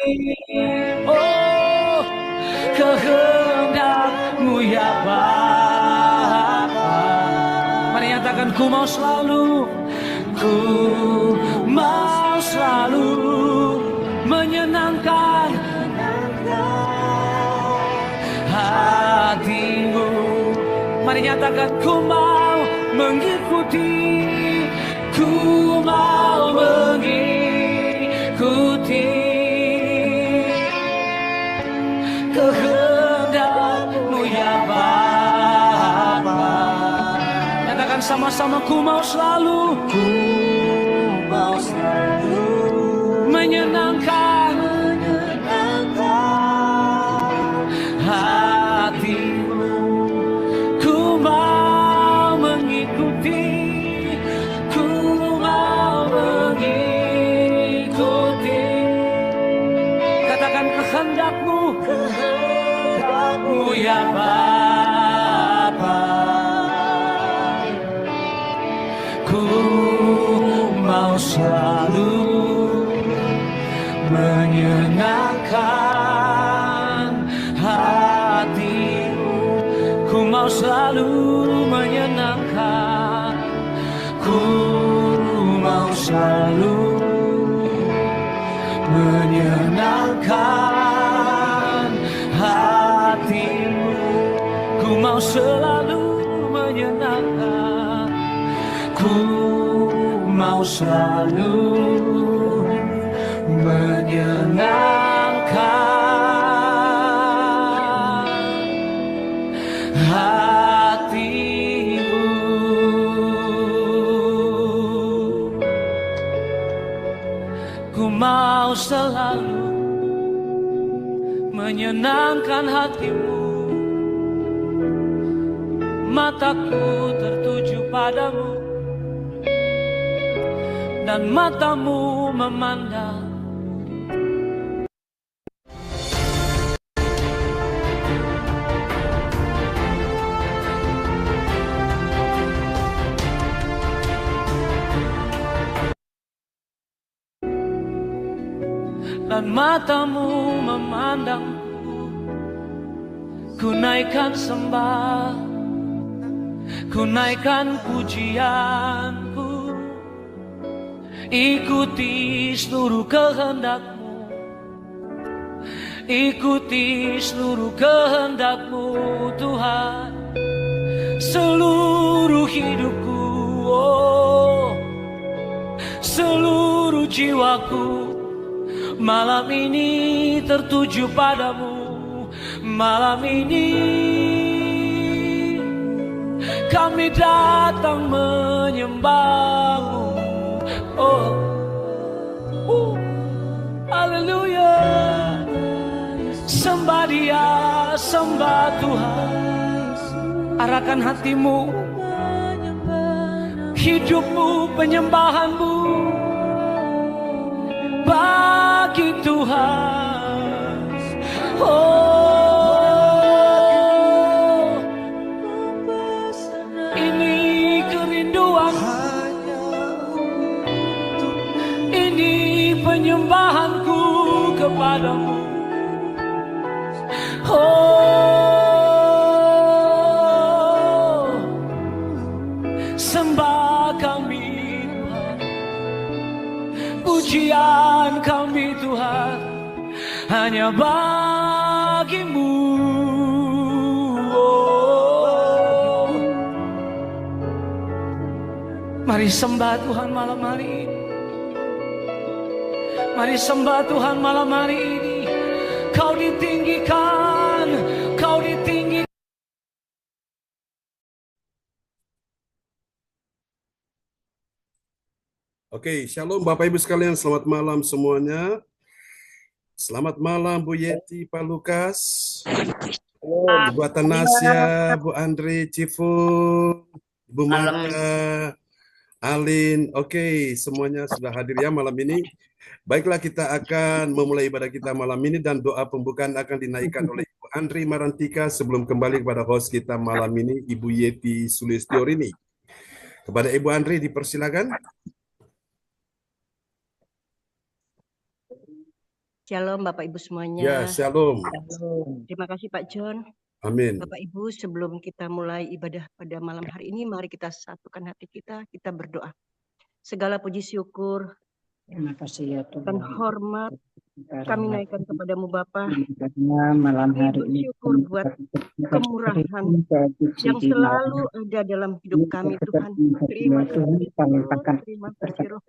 Oh, kehendak-Mu ya Bapa. Mari nyatakan, ku mau selalu menyenangkan hati-Mu. Mari nyatakan, ku mau mengikuti, ku mau mengikuti kehendak-Mu ya Bapa. Nyatakan sama-sama, ku mau selalu menyenangkan hati-Mu. Ku mau mengikuti, ku mau mengikuti. Katakan, kehendak-Mu ya Bapa. Ku mau selalu menyenangkan hati-Mu. Ku mau selalu menyenangkan, ku mau selalu menyenangkan hati-Mu. Ku mau selalu menyenangkan, ku mau selalu menyenangkan hati-Mu. Ku mau selalu menyenangkan hati-Mu. Mataku tertuju padamu dan mata-Mu memandang. Dan mata-Mu memandangku, ku naikkan sembah, ku naikkan pujianku, ikuti seluruh kehendak-Mu, ikuti seluruh kehendak-Mu Tuhan. Seluruh hidupku, oh, seluruh jiwaku malam ini tertuju padamu. Malam ini kami datang menyembah-Mu. Oh, haleluya. Sembah Dia, sembah Tuhan. Arahkan hatimu, hidupmu, penyembahanmu bagi Tuhan. Oh, ini kerinduan, ini penyembahanku kepadamu. Oh, sembah kami Tuhan, pujian kami Tuhan hanya bagi-Mu. Oh, mari sembah Tuhan malam hari ini. Mari sembah Tuhan malam hari ini. Kau ditinggikan, Kau ditinggikan. Oke, shalom Bapak Ibu sekalian, selamat malam semuanya. Selamat malam Bu Yeti, Pak Lukas, Bu Atanasya, Bu Andri, Cifu, Bu Marta, Alin. Oke, semuanya sudah hadir ya malam ini. Baiklah, kita akan memulai ibadah kita malam ini dan doa pembukaan akan dinaikkan oleh Ibu Andri Marantika sebelum kembali kepada host kita malam ini, Ibu Yeti Sulistiorini. Kepada Ibu Andri dipersilakan. Shalom Bapak Ibu Ya, semuanya. shalom. Terima kasih Pak John. Amin. Bapak Ibu, sebelum kita mulai ibadah pada malam hari ini, mari kita satukan hati kita berdoa. Segala puji syukur Terima kasih ya dan Tuhan. hormat kami naikkan kepadamu Bapa. Karena malam Kami hari ini bersyukur buat kemurahan yang di malam selalu ada dalam hidup kami Tuhan. Terima Tuhan, kasih kami Tuhan, akan terima kasih Roh.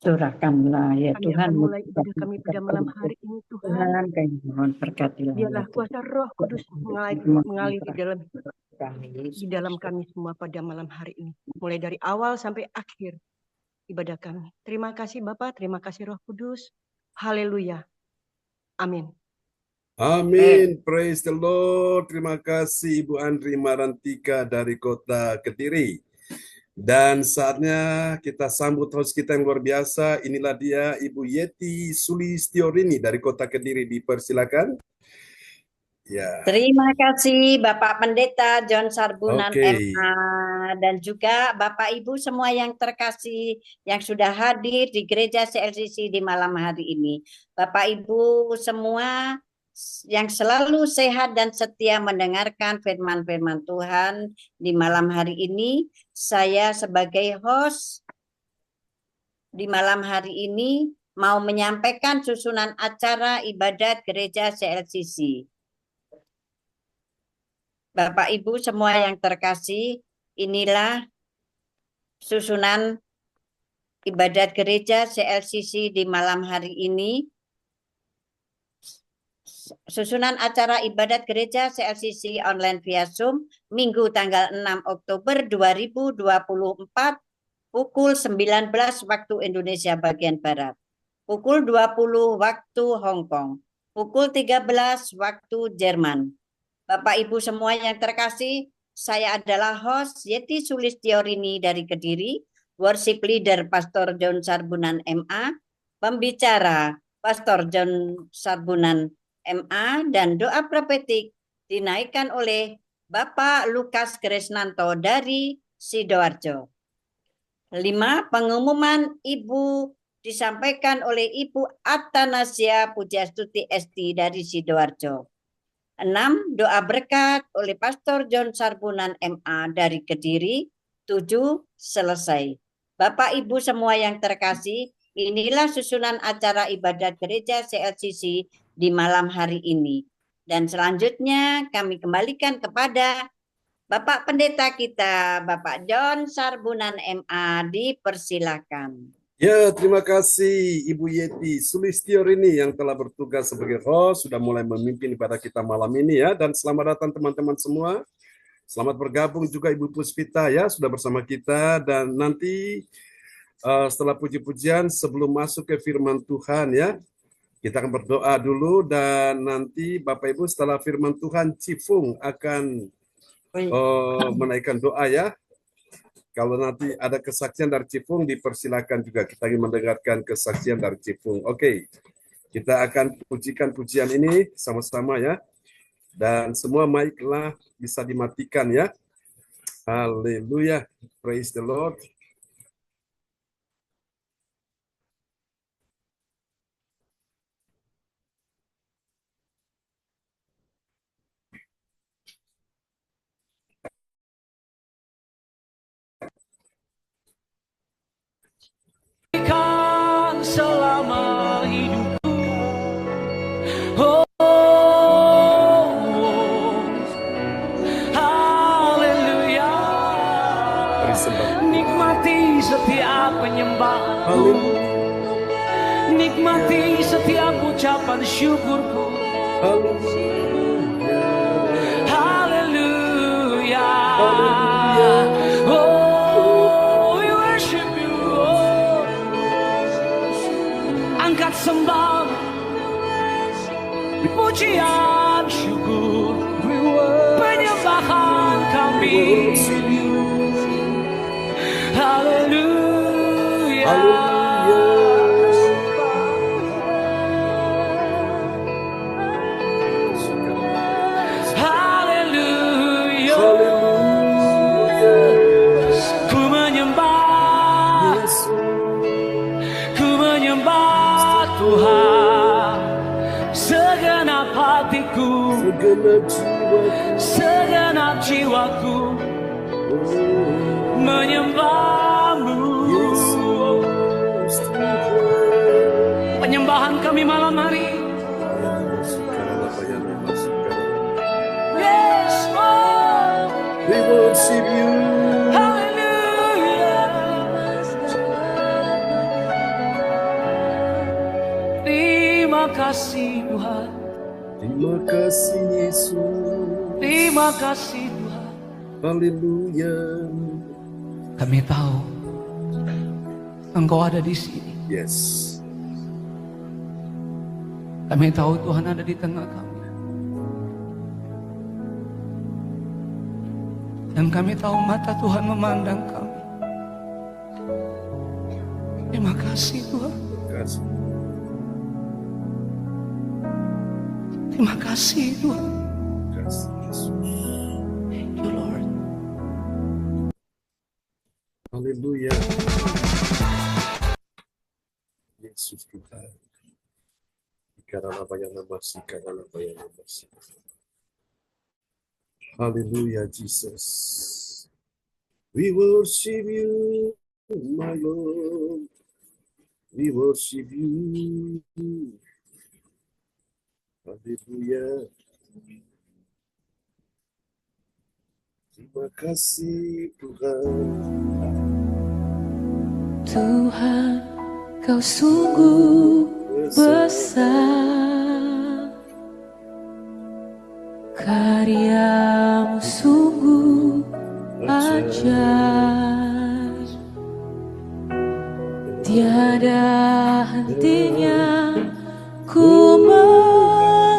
curahkanlah ya Kami Tuhan. akan mulai ibadah kami pada malam hari ini Tuhan. Tuhan, kami mohon berkatilah. Biarlah kuasa Roh Kudus mengalir di dalam kami semua pada malam hari ini. Mulai dari awal sampai akhir ibadah kami. Terima kasih Bapak, terima kasih Roh Kudus. Haleluya. Amin. Amin. Praise the Lord. Terima kasih Ibu Andri Marantika dari kota Kediri. Dan saatnya kita sambut host kita yang luar biasa. Inilah dia Ibu Yeti Sulistiorini dari kota Kediri. Dipersilakan. Ya. Terima kasih Bapak Pendeta John Sarbunan Oke. MA dan juga Bapak Ibu semua yang terkasih yang sudah hadir di gereja CLCC di malam hari ini. Bapak Ibu semua yang selalu sehat dan setia mendengarkan firman-firman Tuhan di malam hari ini. Saya sebagai host di malam hari ini mau menyampaikan susunan acara ibadat gereja CLCC. Bapak Ibu semua yang terkasih, inilah susunan ibadat gereja CLCC di malam hari ini. Susunan acara ibadat gereja CLCC online via Zoom Minggu tanggal 6 Oktober 2024 pukul 19 waktu Indonesia bagian Barat, pukul 20 waktu Hong Kong, pukul 13 waktu Jerman. Bapak Ibu semua yang terkasih, saya adalah host Yeti Sulistiorini dari Kediri, worship leader Pastor John Sarbunan MA, pembicara Pastor John Sarbunan MA, dan doa profetik dinaikkan oleh Bapak Lukas Kresnanto dari Sidoarjo. 5. Pengumuman Ibu disampaikan oleh Ibu Atanasia Pujastuti ST dari Sidoarjo. 6. Doa berkat oleh Pastor John Sarbunan MA dari Kediri. 7. Selesai. Bapak Ibu semua yang terkasih, inilah susunan acara ibadat gereja CLCC di malam hari ini. Dan selanjutnya kami kembalikan kepada Bapak Pendeta kita, Bapak John Sarbunan MA, dipersilakan. Ya, terima kasih Ibu Yeti Sulistiorini yang telah bertugas sebagai host, sudah mulai memimpin ibadah kita malam ini ya. Dan selamat datang teman-teman semua. Selamat bergabung juga Ibu Puspita ya, sudah bersama kita. Dan nanti setelah puji-pujian, sebelum masuk ke firman Tuhan ya, kita akan berdoa dulu. Dan nanti Bapak Ibu setelah firman Tuhan, Cifung akan menaikkan doa ya. Kalau nanti ada kesaksian dari Cifung, dipersilakan juga. Kita ingin mendengarkan kesaksian dari Cifung. Oke, kita akan pujikan pujian ini sama-sama ya. Dan semua mic-nya bisa dimatikan ya. Haleluya. Praise the Lord. Selama hidupku, haleluya. Nikmati setiap penyembahanku, nikmati setiap ucapan syukurku. Haleluya. Oh, we worship you. Angkat sembah, pujian syukur, penyembahan kami. Haleluya. Haleluya. Ku menyembah Tuhan. jiwaku, segenap jiwaku menyembahmu. Penyembahan kami malam hari. Yes, oh, We worship you. haleluya. Terima kasih Tuhan, Terima kasih Yesus. terima kasih Tuhan. Haleluya. Kami tahu Engkau ada di sini. Yes. Kami tahu Tuhan ada di tengah kami. Dan kami tahu mata Tuhan memandang kami. Terima kasih Tuhan. Terima kasih. Terima kasih Tuhan. Terima kasih Yesus. Thank you Lord. Haleluya. Yesus Tuhan. Karena apa yang masih, karena apa yang masih. Haleluya, Jesus. We worship you, my Lord. We worship you. Haleluya. Terima kasih Tuhan. Tuhan, Kau sungguh besar, karyamu sungguh ajaib, tiada hentinya ku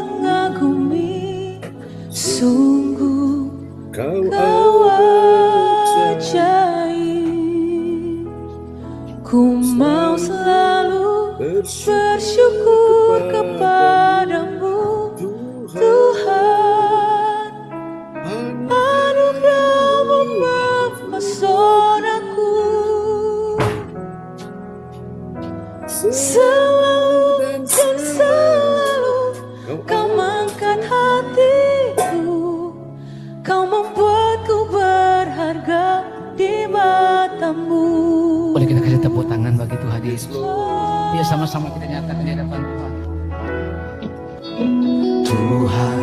mengagumi, sungguh Kau Kau ajaib. ajaib. Ku mau selalu bersyukur kepadamu, Tuhan. Anugerahmu mempesonaku, selalu dan selalu Kau mengangkat hatiku, Kau membuatku berharga di matamu. Boleh kita kasih tepuk tangan bagi Tuhan Yesus. Ya, sama-sama kita nyatakan di hadapan Tuhan. Tuhan,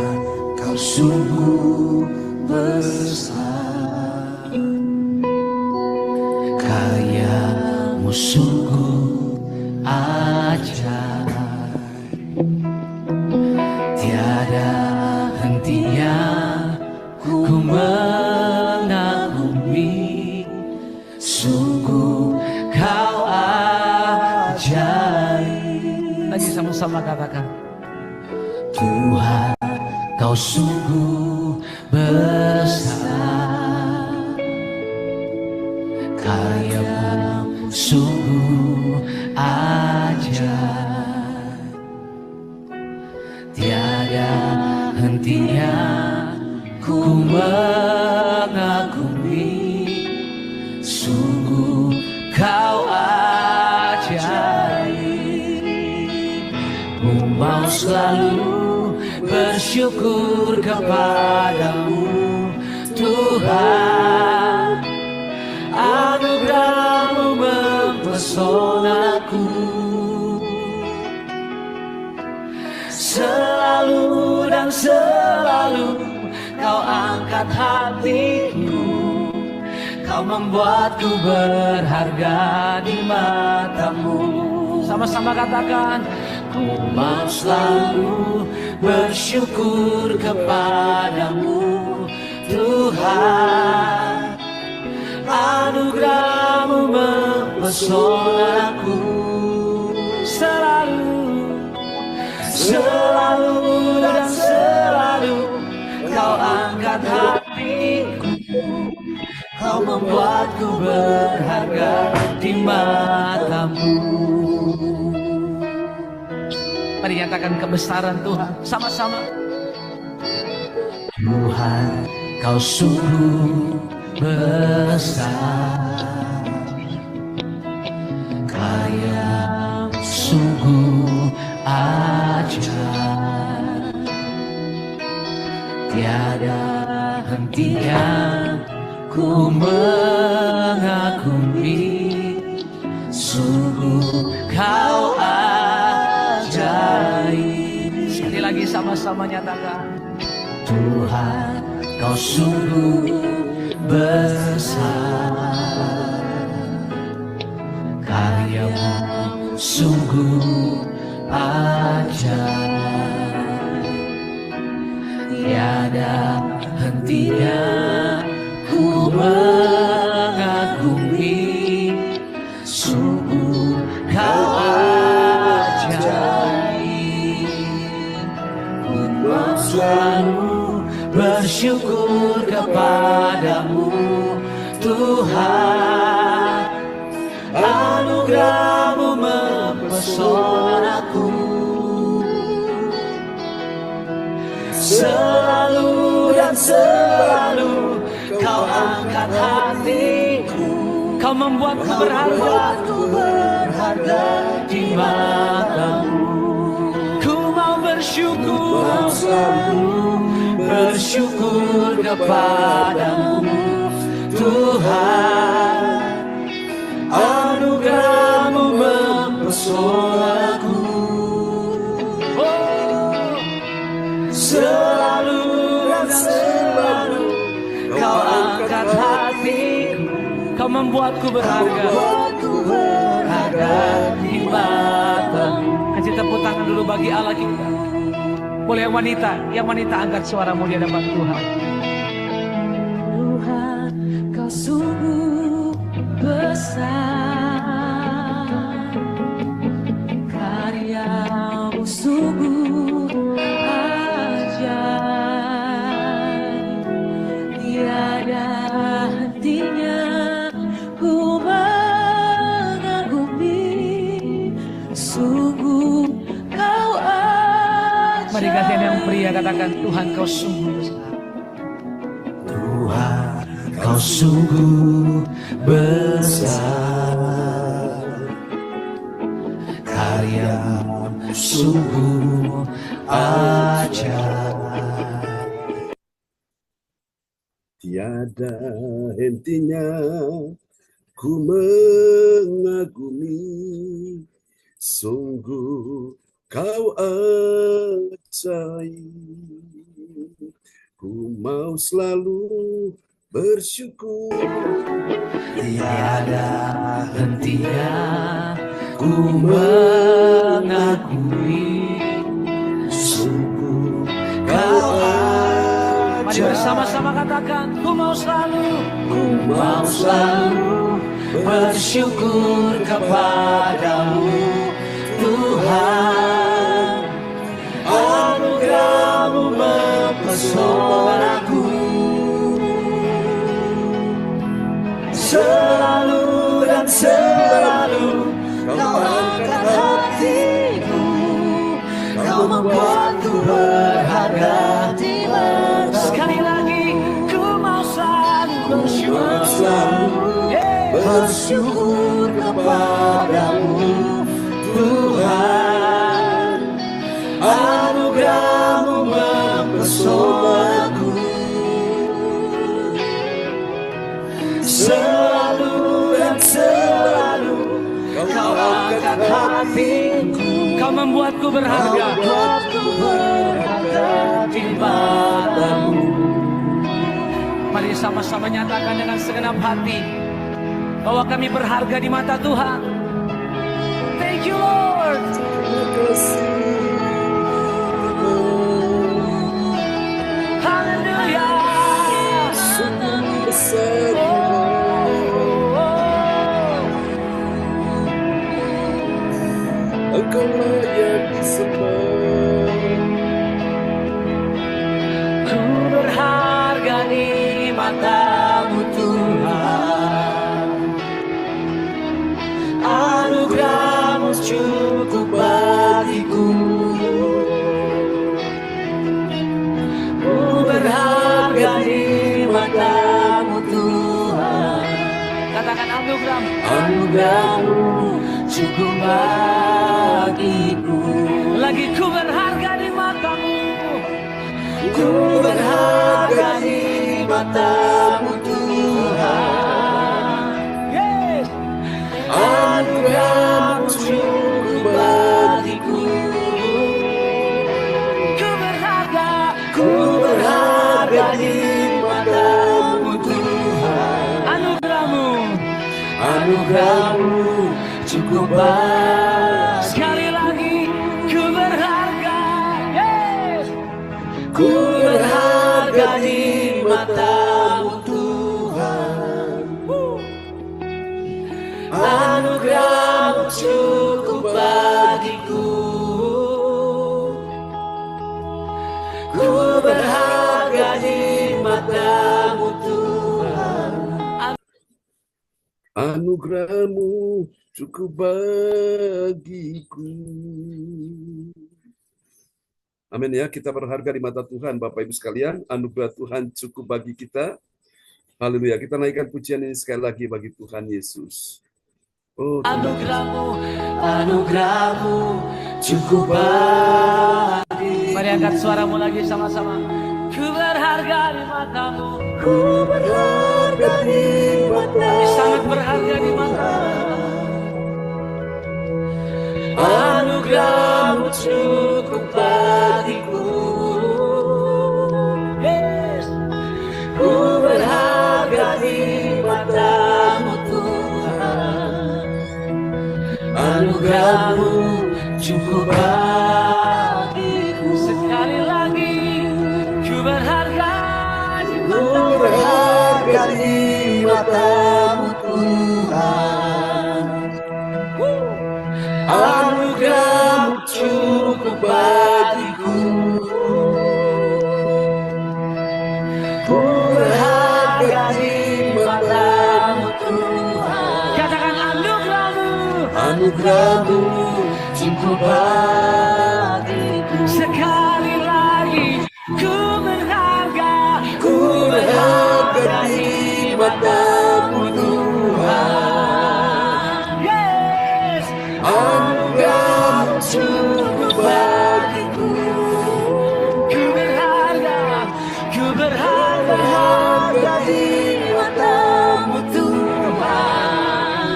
Kau sungguh besar, karyamu sungguh ajaib, tiada hentinya ku mengagumi, sungguh Kau ajaib. Lagi sama-sama katakan, Tuhan, Kau sungguh besar, karyamu sungguh ajaib, tiada hentinya ku mengagumi, sungguh Kau ajaib. Ku mau selalu bersyukur kepadamu, Tuhan. Anugerahmu mempesonaku, selalu dan selalu Kau angkat hatiku, Kau membuatku berharga di matamu. Sama-sama katakan, ku mau selalu bersyukur kepadamu, Tuhan. Anugerahmu mempesonaku, selalu, selalu dan selalu Kau angkat hatiku, Kau membuatku berharga di matamu. Mari nyatakan kebesaran Tuhan sama-sama. Tuhan, Kau sungguh besar, karya sungguh ajaib, hentinya ku mengagumi, sungguh kau ajaib. Sekali lagi sama-sama nyatakan, Tuhan kau sungguh besar, karyamu sungguh ajaib, tiada hentinya ku mengagumi, sungguh kau ajaib. Ku mau selalu bersyukur kepadamu Tuhan, anugerah-Mu mempesonaku. Selalu dan selalu kau angkat hatiku, kau membuatku berharga di matamu. Ku mau bersyukur, selalu bersyukur kepadamu Tuhan, anugerah-Mu mempesonaku. Selalu dan selalu kau angkat hatiku, kau membuatku berharga di matamu. Kasih tepuk tangan dulu bagi Allah kita. Boleh yang wanita angkat suaramu di hadapan Tuhan. Tuhan kau sungguh besar, karya-Mu sungguh ajaib, tiada hentinya ku mengagumi, sungguh kau ajaib. Mari gantian yang pria katakan, Tuhan kau sungguh besar. Tuhan kau sungguh besar, karya-Mu sungguh ajaib. Tiada hentinya ku mengagumi, sungguh kau ajaib. Ku mau selalu bersyukur, tiada hentinya ku mengagumi, sungguh kau ajaib. Mari bersama-sama katakan, ku mau selalu bersyukur kepadamu Tuhan, anugerah-Mu mempesonaku. Selalu dan selalu kau angkat hatiku, kau membuatku berharga di matamu. Sekali lagi, ku mau selalu bersyukur kepadamu Tuhan, anugerah-Mu mempesonaku. Selalu dan selalu kau angkat hatiku, kau membuatku berharga di matamu. Mari sama-sama nyatakan dengan segenap hati bahwa kami berharga di mata Tuhan. Thank you Lord. Haleluya. Engkau layak disembah. Ku berharga di mata-Mu Tuhan, anugerah-Mu cukup bagiku. Ku berharga di mata-Mu Tuhan. Katakan anugerah-Mu cukup bagiku. Lagi mata-Mu Tuhan. Yes. Anugerah-Mu cukup bagiku. Ku berharga di mata-Mu Tuhan. Anugerah-Mu cukup bagiku. Sekali lagi, ku berharga. Yes. Ku berharga di mata-Mu Tuhan. Anugerah-Mu cukup bagiku. Ku berharga di mata-Mu Tuhan. Anugerah-Mu cukup bagiku. Amin ya, kita berharga di mata Tuhan, Bapak Ibu sekalian. Anugerah Tuhan cukup bagi kita. Haleluya, kita naikkan pujian ini sekali lagi bagi Tuhan Yesus. Oh, Anugerah-Mu cukup bagi. Mari angkat suaramu lagi sama-sama. Ku berharga di mata-Mu. Ku berharga di mata-Mu. Sangat berharga di mata-Mu. Anugerah-Mu cukup bagiku. Yes. Ku berharga di mata-Mu Tuhan. Anugerah-Mu cukup bagiku. Sekali lagi, ku berharga di Ku mata-Mu. berharga di mata-Mu Tuhan. Anugerah-Mu cukup bagiku. Ku berharga di mata-Mu Tuhan. Katakan anugerah-Mu. Anugerah-Mu cukup bagiku. Sekali lagi, ku berharga. Ku berharga di mata-Mu Tuhan. Yes. Anugerah-Mu cukup bagiku. Ku berharga. Ku berharga. Berharga di mata-Mu Tuhan.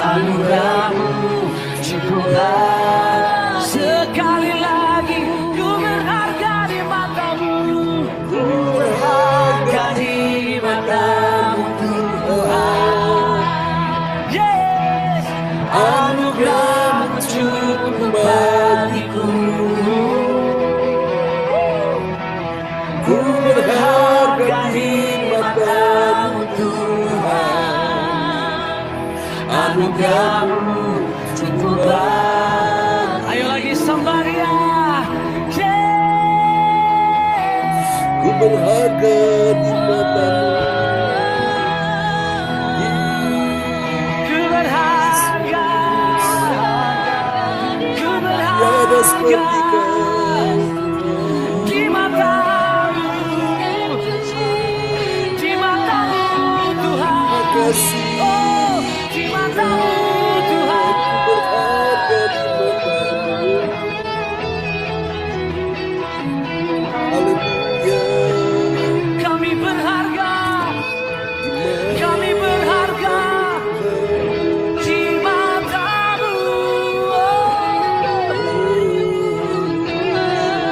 Anugerah-Mu cukup bagiku. Sekali lagi, ku berharga di mata-Mu. Ku berharga di mata-Mu Tuhan. Yes. Anugerah-Mu cukup bagiku. Ku berharga di mata-Mu Tuhan. Anugerah-Mu cukup bagiku. Ayo lagi somebody ya. Yes. ku berharga di mata-Mu. Ku berharga. Ku Tiada seperti berharga. Kau. Di mata-Mu. Di mata-Mu Tuhan. Kasih Oh, di mata-Mu Tuhan. berharga di mata-Mu. Haleluya. Kami berharga. Kami berharga. Di mata-Mu. Oh,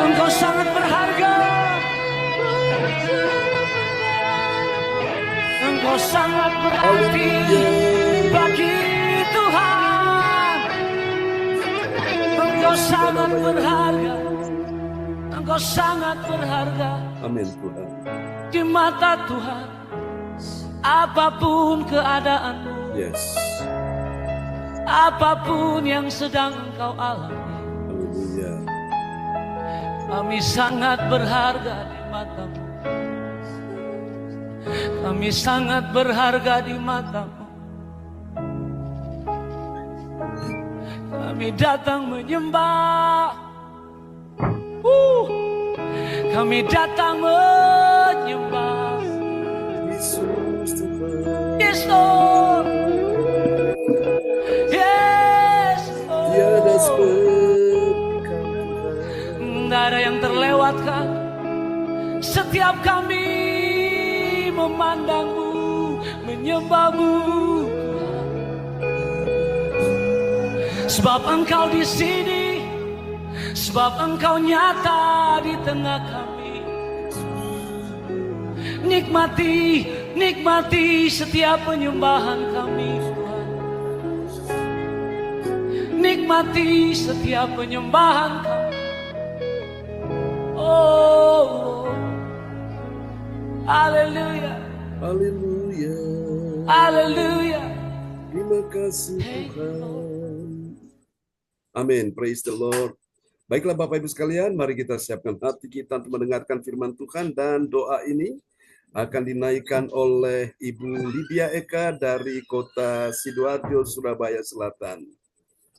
Engkau sangat berharga. Engkau sangat berarti bagi Tuhan. Engkau sangat berharga. Engkau sangat berharga Amin Tuhan. di mata Tuhan. Apapun keadaanmu, Yes. apapun yang sedang engkau alami, Haleluya. kami sangat berharga di mata-Mu. Kami sangat berharga di mata-Mu. Kami datang menyembah. Kami datang menyembah. Yesus Tuhan. Yes, Lord. Yes, Lord. Tiada seperti Kau Tuhan. Tidak ada yang terlewatkan. Setiap kami memandangmu, menyembahmu. Sebab Engkau di sini, sebab Engkau nyata di tengah kami. Nikmati, nikmati setiap penyembahan kami, Tuhan. Nikmati setiap penyembahan kami. Oh, haleluya, Haleluya. haleluya. Terima kasih Tuhan. Amin. Praise the Lord. Baiklah Bapak Ibu sekalian, mari kita siapkan hati kita untuk mendengarkan firman Tuhan, dan doa ini akan dinaikkan oleh Ibu Lydia Eka dari kota Sidoarjo, Surabaya Selatan.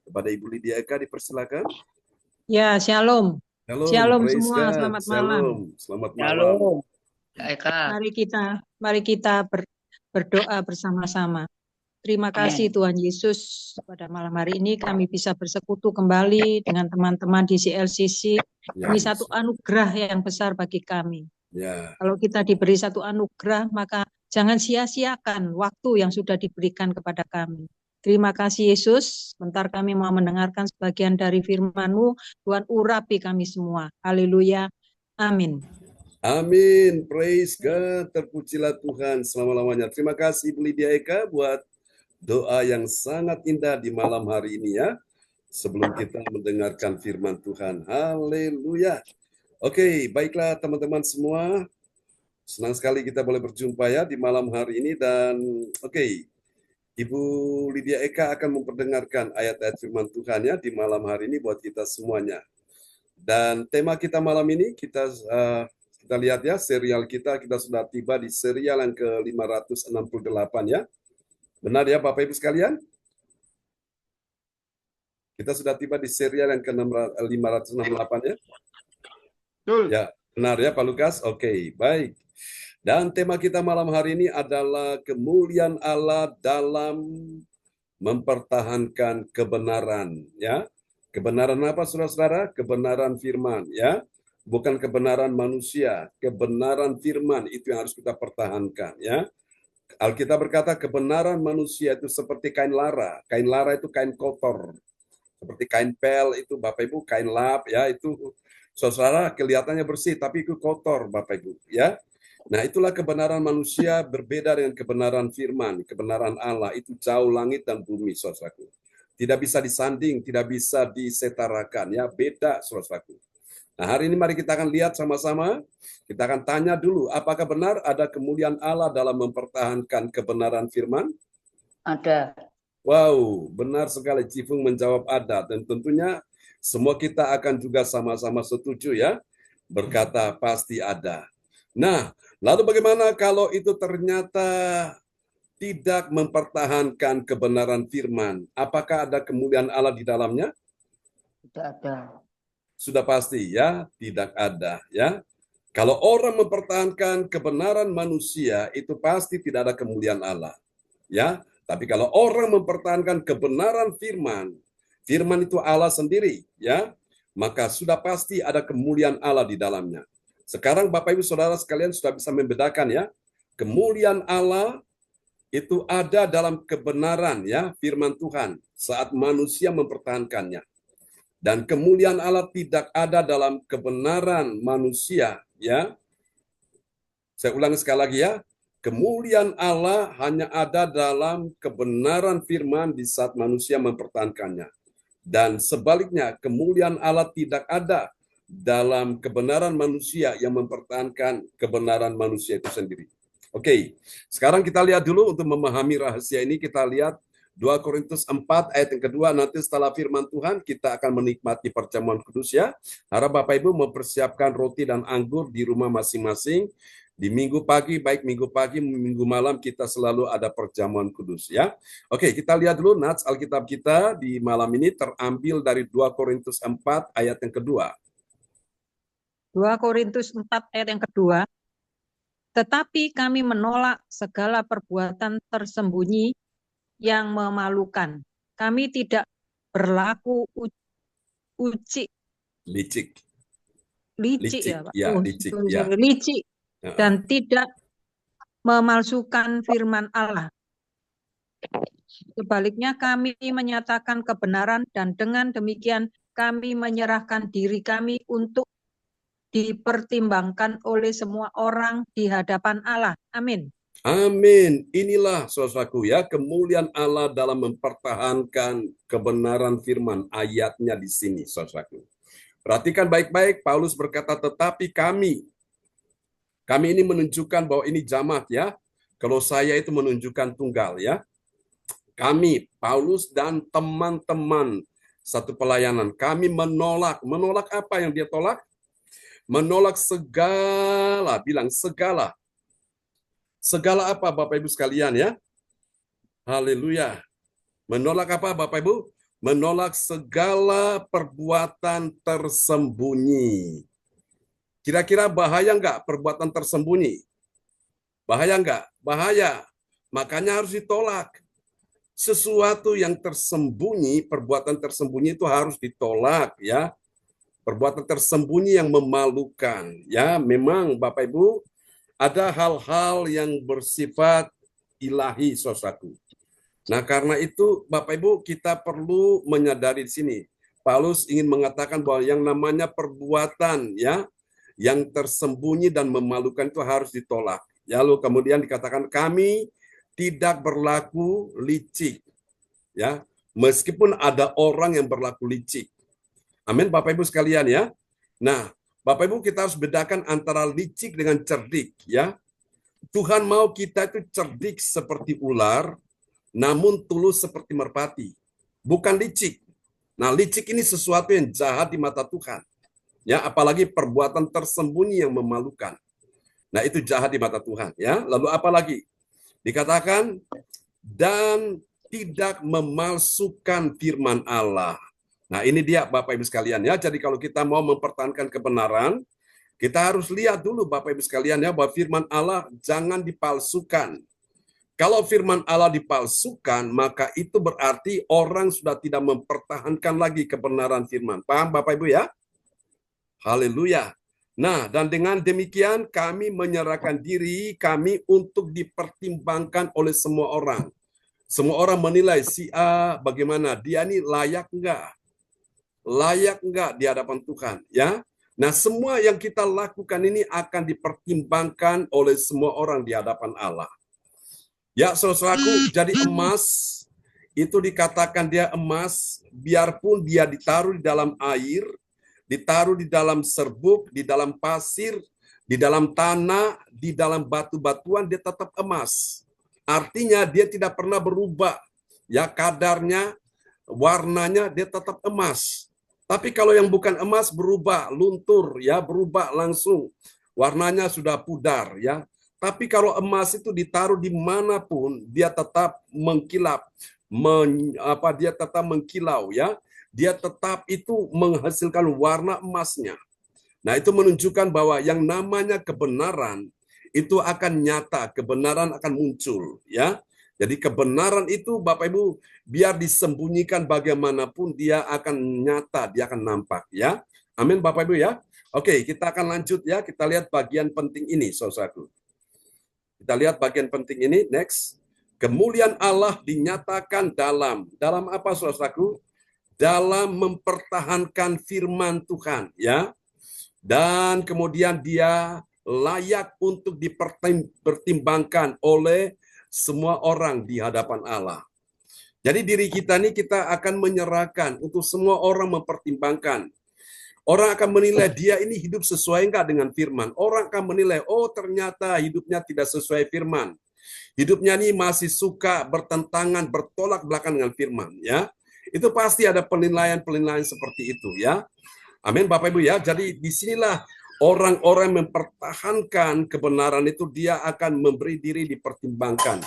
Kepada Ibu Lydia Eka dipersilakan. Ya, shalom. Shalom, Shalom praise semua, God. selamat malam. Shalom, selamat malam. Eka. Mari kita berdoa bersama-sama. Terima kasih Tuhan Yesus, pada malam hari ini kami bisa bersekutu kembali dengan teman-teman di CLCC. Ini satu anugerah yang besar bagi kami. Ya, Kalau kita diberi satu anugerah, maka jangan sia-siakan waktu yang sudah diberikan kepada kami. Terima kasih Yesus, sebentar kami mau mendengarkan sebagian dari firman-Mu. Tuhan urapi kami semua. Haleluya. Amin. amin. Praise God. Terpujilah Tuhan selama-lamanya. Terima kasih Ibu Lydia Eka buat doa yang sangat indah di malam hari ini ya. Sebelum kita mendengarkan firman Tuhan. Haleluya. Oke, baiklah teman-teman semua. Senang sekali kita boleh berjumpa ya di malam hari ini. Dan Ibu Lydia Eka akan memperdengarkan ayat-ayat firman Tuhan ya di malam hari ini buat kita semuanya. Dan tema kita malam ini kita lihat ya, serial kita sudah tiba di serial yang ke-568 ya. Benar ya Bapak Ibu sekalian? Kita sudah tiba di serial yang ke-568 ya. Betul. Ya, benar ya Pak Lukas? Oke, baik. Dan tema kita malam hari ini adalah kemuliaan Allah dalam mempertahankan kebenaran ya. Kebenaran apa saudara-saudara? Kebenaran firman ya. Bukan kebenaran manusia, kebenaran firman itu yang harus kita pertahankan ya. Alkitab berkata kebenaran manusia itu seperti kain lara. Kain lara itu kain kotor. Seperti kain pel itu Bapak Ibu, kain lap ya, itu saudara kelihatannya bersih tapi itu kotor Bapak Ibu ya. Nah, itulah kebenaran manusia berbeda dengan kebenaran firman, kebenaran Allah itu jauh langit dan bumi saudaraku. Tidak bisa disanding, tidak bisa disetarakan ya, beda saudaraku. Nah, hari ini mari kita akan lihat sama-sama. Kita akan tanya dulu, apakah benar ada kemuliaan Allah dalam mempertahankan kebenaran firman? Ada. Wow, benar sekali. Cifung menjawab ada. Dan tentunya semua kita akan juga sama-sama setuju ya. Berkata pasti ada. Nah, lalu bagaimana kalau itu ternyata tidak mempertahankan kebenaran firman? Apakah ada kemuliaan Allah di dalamnya? Tidak ada. Sudah pasti ya, tidak ada ya. Kalau orang mempertahankan kebenaran manusia, itu pasti tidak ada kemuliaan Allah. Ya, tapi kalau orang mempertahankan kebenaran firman, firman itu Allah sendiri, ya, maka sudah pasti ada kemuliaan Allah di dalamnya. Sekarang Bapak Ibu Saudara sekalian sudah bisa membedakan ya, kemuliaan Allah itu ada dalam kebenaran ya, firman Tuhan saat manusia mempertahankannya. Dan kemuliaan Allah tidak ada dalam kebenaran manusia, ya. Saya ulangi sekali lagi ya. Kemuliaan Allah hanya ada dalam kebenaran firman di saat manusia mempertahankannya. Dan sebaliknya, kemuliaan Allah tidak ada dalam kebenaran manusia yang mempertahankan kebenaran manusia itu sendiri. Oke, sekarang kita lihat dulu untuk memahami rahasia ini, kita lihat 2 Korintus 4 ayat yang kedua, nanti setelah firman Tuhan kita akan menikmati perjamuan kudus ya. Harap Bapak Ibu mempersiapkan roti dan anggur di rumah masing-masing. Di minggu pagi, baik minggu pagi, minggu malam kita selalu ada perjamuan kudus ya. Oke, kita lihat dulu nats Alkitab kita di malam ini terambil dari 2 Korintus 4 ayat yang kedua. 2 Korintus 4 ayat yang kedua. Tetapi kami menolak segala perbuatan tersembunyi yang memalukan. Kami tidak berlaku licik ya Pak. Ya, licik, ya. Licik dan tidak memalsukan firman Allah. Sebaliknya kami menyatakan kebenaran dan dengan demikian kami menyerahkan diri kami untuk dipertimbangkan oleh semua orang di hadapan Allah. Amin. Amin. Inilah saudaraku ya, kemuliaan Allah dalam mempertahankan kebenaran firman ayatnya di sini saudaraku. Perhatikan baik-baik, Paulus berkata, tetapi kami ini menunjukkan bahwa ini jamaat ya. Kalau saya itu menunjukkan tunggal ya. Kami, Paulus dan teman-teman satu pelayanan, kami menolak apa yang dia tolak? Menolak segala, bilang segala. Segala apa Bapak Ibu sekalian ya? Haleluya. Menolak apa Bapak Ibu? Menolak segala perbuatan tersembunyi. Kira-kira bahaya enggak perbuatan tersembunyi? Bahaya enggak? Bahaya. Makanya harus ditolak. Sesuatu yang tersembunyi, perbuatan tersembunyi itu harus ditolak ya. Perbuatan tersembunyi yang memalukan ya. Memang Bapak Ibu ada hal-hal yang bersifat ilahi saudaraku. Nah, karena itu Bapak Ibu kita perlu menyadari di sini. Paulus ingin mengatakan bahwa yang namanya perbuatan ya yang tersembunyi dan memalukan itu harus ditolak. Ya, lalu kemudian dikatakan kami tidak berlaku licik. Ya, meskipun ada orang yang berlaku licik. Amin Bapak Ibu sekalian ya. Nah, Bapak Ibu kita harus bedakan antara licik dengan cerdik ya. Tuhan mau kita itu cerdik seperti ular, namun tulus seperti merpati. Bukan licik. Nah, licik ini sesuatu yang jahat di mata Tuhan. Ya, apalagi perbuatan tersembunyi yang memalukan. Nah, itu jahat di mata Tuhan ya. Lalu apa lagi? Dikatakan dan tidak memalsukan firman Allah. Nah, ini dia Bapak Ibu sekalian ya. Jadi kalau kita mau mempertahankan kebenaran, kita harus lihat dulu Bapak Ibu sekalian ya bahwa firman Allah jangan dipalsukan. Kalau firman Allah dipalsukan, maka itu berarti orang sudah tidak mempertahankan lagi kebenaran firman. Paham Bapak Ibu ya? Haleluya. Nah, dan dengan demikian kami menyerahkan diri kami untuk dipertimbangkan oleh semua orang. Semua orang menilai si A bagaimana, dia ini layak enggak? Layak enggak di hadapan Tuhan, ya? Nah, semua yang kita lakukan ini akan dipertimbangkan oleh semua orang di hadapan Allah. Ya, saudaraku, jadi emas itu dikatakan dia emas, biarpun dia ditaruh di dalam air, ditaruh di dalam serbuk, di dalam pasir, di dalam tanah, di dalam batu-batuan, dia tetap emas. Artinya dia tidak pernah berubah. Ya, kadarnya, warnanya dia tetap emas. Tapi kalau yang bukan emas berubah, luntur, ya, berubah langsung. Warnanya sudah pudar, ya. Tapi kalau emas itu ditaruh dimanapun, dia tetap mengkilap, dia tetap mengkilau, ya. Dia tetap itu menghasilkan warna emasnya. Nah, itu menunjukkan bahwa yang namanya kebenaran itu akan nyata, kebenaran akan muncul, ya. Jadi kebenaran itu Bapak Ibu biar disembunyikan bagaimanapun dia akan nyata, dia akan nampak, ya. Amin Bapak Ibu ya. Oke, kita akan lanjut ya. Kita lihat bagian penting ini, saudaraku. Kita lihat bagian penting ini, next. Kemuliaan Allah dinyatakan dalam apa saudaraku? Dalam mempertahankan firman Tuhan, ya. Dan kemudian dia layak untuk dipertimbangkan oleh semua orang di hadapan Allah. Jadi diri kita ini kita akan menyerahkan untuk semua orang mempertimbangkan. Orang akan menilai dia ini hidup sesuai enggak dengan firman. Orang akan menilai, oh ternyata hidupnya tidak sesuai firman. Hidupnya ini masih suka bertentangan, bertolak belakang dengan firman, ya. Itu pasti ada penilaian-penilaian seperti itu, ya. Amin Bapak Ibu ya. Jadi disinilah orang-orang mempertahankan kebenaran itu dia akan memberi diri dipertimbangkan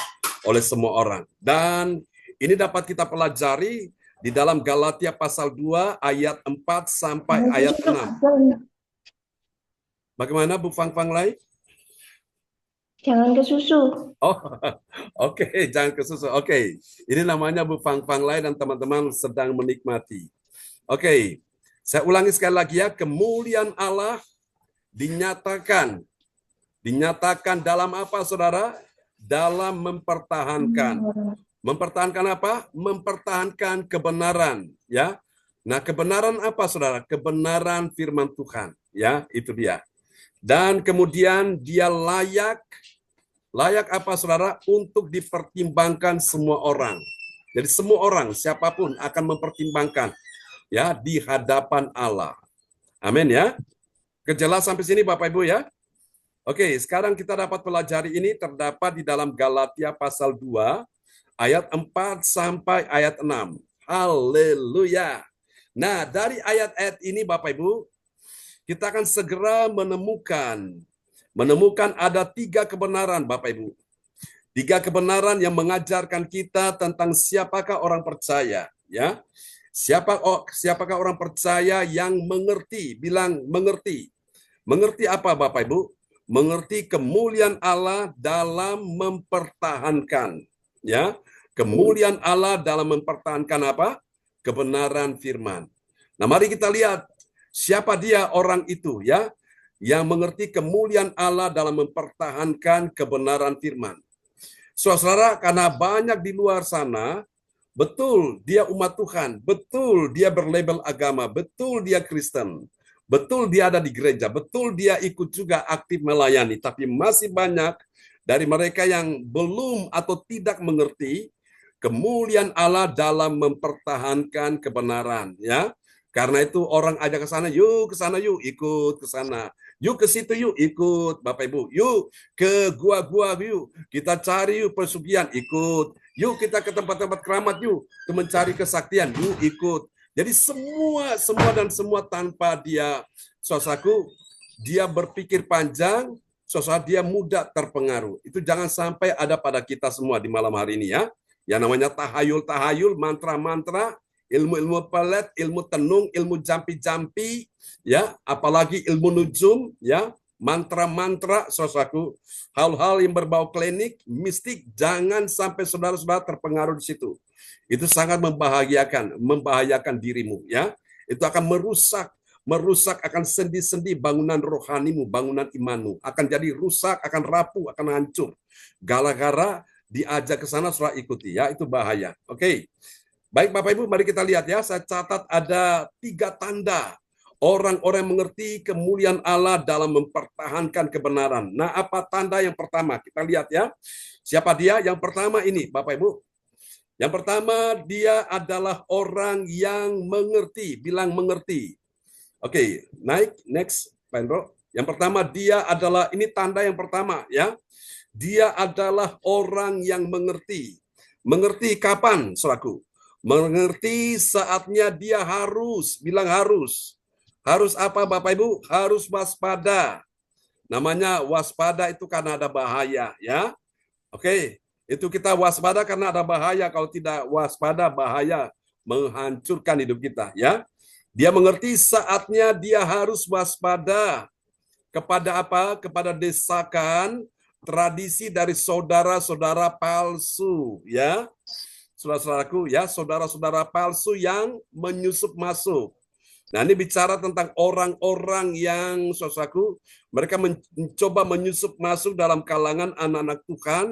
oleh semua orang. Dan ini dapat kita pelajari di dalam Galatia pasal 2 ayat 4 sampai ayat 6. Bagaimana Bu Fang Fang Lai? Jangan ke susu. Oh, oke, jangan ke susu. Oke, ini namanya Bu Fang Fang Lai dan teman-teman sedang menikmati. Oke, saya ulangi sekali lagi ya. Kemuliaan Allah dinyatakan Dinyatakan dalam apa, saudara? Dalam mempertahankan. Mempertahankan apa? Mempertahankan kebenaran, ya. Nah, kebenaran apa, saudara? Kebenaran firman Tuhan, ya, itu dia. Dan kemudian dia layak apa, saudara? Untuk dipertimbangkan semua orang. Jadi semua orang, siapapun akan mempertimbangkan, ya, di hadapan Allah. Amin, ya. Kejelas sampai sini, Bapak Ibu, ya. Oke, sekarang kita dapat pelajari ini terdapat di dalam Galatia pasal 2, ayat 4 sampai ayat 6. Haleluya. Nah, dari ayat-ayat ini Bapak Ibu, kita akan segera menemukan ada 3 kebenaran Bapak Ibu. 3 kebenaran yang mengajarkan kita tentang siapakah orang percaya, ya. Siapakah orang percaya yang mengerti? Bilang mengerti. Mengerti apa Bapak Ibu? Mengerti kemuliaan Allah dalam mempertahankan, ya. Kemuliaan Allah dalam mempertahankan apa? Kebenaran firman. Nah, mari kita lihat siapa dia orang itu, ya, yang mengerti kemuliaan Allah dalam mempertahankan kebenaran firman. Saudara, karena banyak di luar sana, betul dia umat Tuhan, betul dia berlabel agama, betul dia Kristen, betul dia ada di gereja, betul dia ikut juga aktif melayani, tapi masih banyak dari mereka yang belum atau tidak mengerti kemuliaan Allah dalam mempertahankan kebenaran, ya. Karena itu orang ajak ke sana yuk, ikut ke sana. Yuk ke situ yuk, ikut Bapak Ibu. Yuk ke gua-gua yuk, kita cari yuk pesugihan, ikut. Yuk kita ke tempat-tempat keramat yuk, untuk mencari kesaktian, yuk ikut. Jadi semua tanpa dia, saudaraku, dia berpikir panjang, saudara, dia mudah terpengaruh. Itu jangan sampai ada pada kita semua di malam hari ini, ya. Yang namanya tahayul, mantra-mantra, ilmu-ilmu pelet, ilmu tenung, ilmu jampi-jampi, ya, apalagi ilmu nujum, ya, mantra-mantra, saudaraku, hal-hal yang berbau klinik, mistik, jangan sampai saudara-saudara terpengaruh di situ. Itu sangat membahayakan dirimu, ya. Itu akan merusak akan sendi-sendi bangunan rohanimu, bangunan imanmu, akan jadi rusak, akan rapuh, akan hancur. Gara-gara diajak ke sana, saudara ikuti, ya, itu bahaya. Oke. Baik Bapak Ibu, mari kita lihat, ya. Saya catat ada 3 tanda orang-orang mengerti kemuliaan Allah dalam mempertahankan kebenaran. Nah, apa tanda yang pertama? Kita lihat, ya. Siapa dia? Yang pertama ini, Bapak Ibu. Yang pertama, dia adalah orang yang mengerti. Bilang mengerti. Oke, next, Pak Bro. Yang pertama, dia adalah, ini tanda yang pertama, ya. Dia adalah orang yang mengerti. Mengerti kapan, saudaraku? Mengerti saatnya dia harus, bilang harus. Harus apa Bapak Ibu? Harus waspada. Namanya waspada itu karena ada bahaya, ya. Oke, itu kita waspada karena ada bahaya. Kalau tidak waspada, bahaya menghancurkan hidup kita, ya. Dia mengerti saatnya dia harus waspada kepada apa? Kepada desakan tradisi dari saudara-saudara palsu, ya. Saudara-saudaraku, ya, saudara-saudara palsu yang menyusup masuk. Nah, ini bicara tentang orang-orang yang, saudaraku, mereka mencoba menyusup masuk dalam kalangan anak-anak Tuhan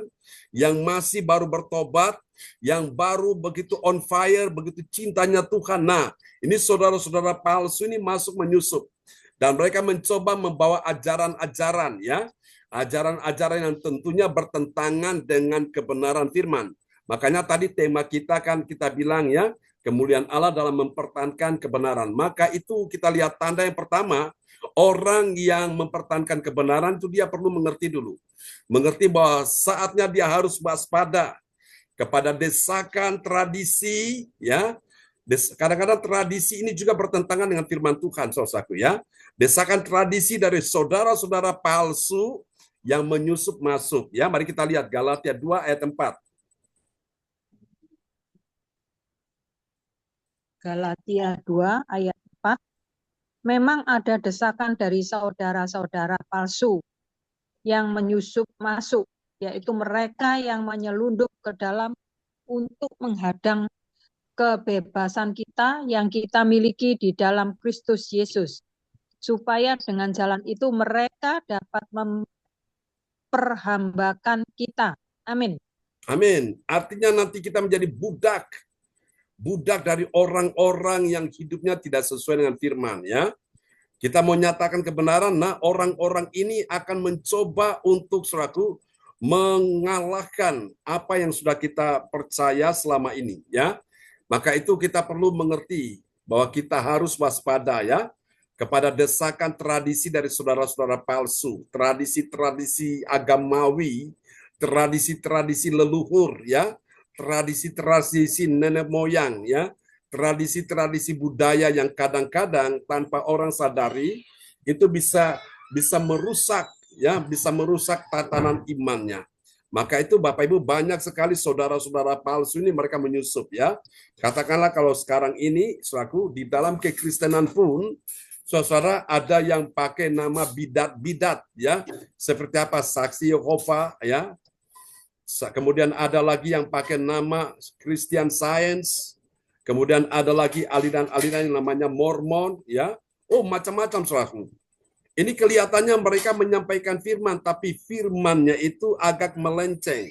yang masih baru bertobat, yang baru begitu on fire, begitu cintanya Tuhan. Nah, ini saudara-saudara palsu ini masuk menyusup. Dan mereka mencoba membawa ajaran-ajaran, ya. Ajaran-ajaran yang tentunya bertentangan dengan kebenaran firman. Makanya tadi tema kita kan kita bilang, ya, kemuliaan Allah dalam mempertahankan kebenaran. Maka itu kita lihat tanda yang pertama, orang yang mempertahankan kebenaran itu dia perlu mengerti dulu. Mengerti bahwa saatnya dia harus waspada kepada desakan tradisi, ya. Kadang-kadang tradisi ini juga bertentangan dengan firman Tuhan, saudaraku, ya. Desakan tradisi dari saudara-saudara palsu yang menyusup masuk, ya. Mari kita lihat Galatia 2 ayat 4. Galatia 2 ayat 4. Memang ada desakan dari saudara-saudara palsu yang menyusup masuk, yaitu mereka yang menyelundup ke dalam untuk menghadang kebebasan kita yang kita miliki di dalam Kristus Yesus, supaya dengan jalan itu mereka dapat memperhambakan kita. Amin. Amin. Artinya nanti kita menjadi budak dari orang-orang yang hidupnya tidak sesuai dengan firman, ya. Kita mau nyatakan kebenaran, nah orang-orang ini akan mencoba untuk selaku mengalahkan apa yang sudah kita percaya selama ini, ya. Maka itu kita perlu mengerti bahwa kita harus waspada, ya, kepada desakan tradisi dari saudara-saudara palsu, tradisi-tradisi agamawi, tradisi-tradisi leluhur, ya, tradisi-tradisi nenek moyang, ya, tradisi-tradisi budaya yang kadang-kadang tanpa orang sadari itu bisa merusak, ya, bisa merusak tatanan imannya. Maka itu Bapak Ibu, banyak sekali saudara-saudara palsu ini mereka menyusup, ya. Katakanlah kalau sekarang ini selaku di dalam kekristenan pun saudara ada yang pakai nama bidat-bidat, ya. Seperti apa? Saksi Yehova, ya. Kemudian ada lagi yang pakai nama Christian Science. Kemudian ada lagi aliran-aliran yang namanya Mormon, ya. Oh, macam-macam saudaraku. Ini kelihatannya mereka menyampaikan firman, tapi firmannya itu agak melenceng.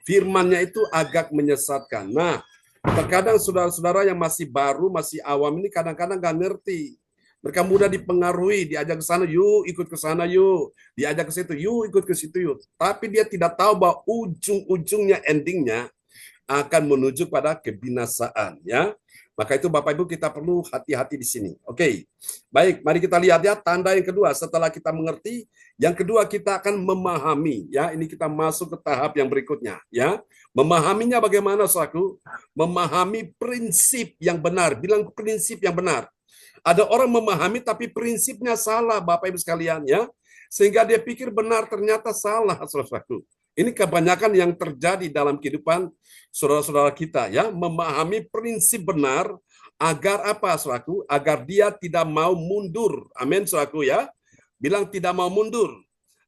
Firmannya itu agak menyesatkan. Nah, terkadang saudara-saudara yang masih baru, masih awam ini kadang-kadang nggak ngerti. Mereka mudah dipengaruhi, diajak ke sana, yuk ikut ke sana yuk. Diajak ke situ, yuk ikut ke situ yuk. Tapi dia tidak tahu bahwa ujung-ujungnya, endingnya akan menuju pada kebinasaan, ya. Maka itu Bapak Ibu kita perlu hati-hati di sini. Oke. Baik, mari kita lihat, ya, tanda yang kedua setelah kita mengerti, yang kedua kita akan memahami, ya. Ini kita masuk ke tahap yang berikutnya, ya. Memahaminya bagaimana, saudaraku? Memahami prinsip yang benar. Bilang prinsip yang benar. Ada orang memahami tapi prinsipnya salah, Bapak Ibu sekalian, ya. Sehingga dia pikir benar, ternyata salah, saudaraku. Ini kebanyakan yang terjadi dalam kehidupan saudara-saudara kita, ya, memahami prinsip benar agar apa, saudaraku? Agar dia tidak mau mundur. Amin, saudaraku, ya. Bilang tidak mau mundur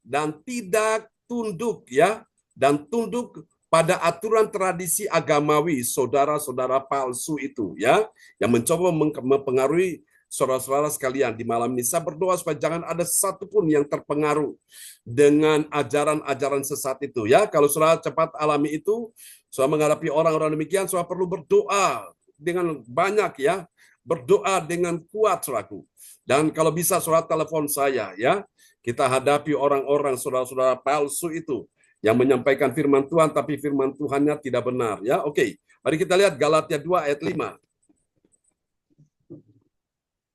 dan tidak tunduk, ya, dan tunduk pada aturan tradisi agamawi saudara-saudara palsu itu, ya, yang mencoba mempengaruhi saudara-saudara sekalian. Di malam ini saya berdoa supaya jangan ada satupun yang terpengaruh dengan ajaran-ajaran sesat itu, ya. Kalau saudara cepat alami itu, saudara menghadapi orang-orang demikian, saudara perlu berdoa dengan banyak, ya, berdoa dengan kuat, saudaraku. Dan kalau bisa saudara telepon saya, ya. Kita hadapi orang-orang saudara-saudara palsu itu yang menyampaikan firman Tuhan tapi firman Tuhannya tidak benar, ya. Oke, mari kita lihat Galatia 2 ayat 5.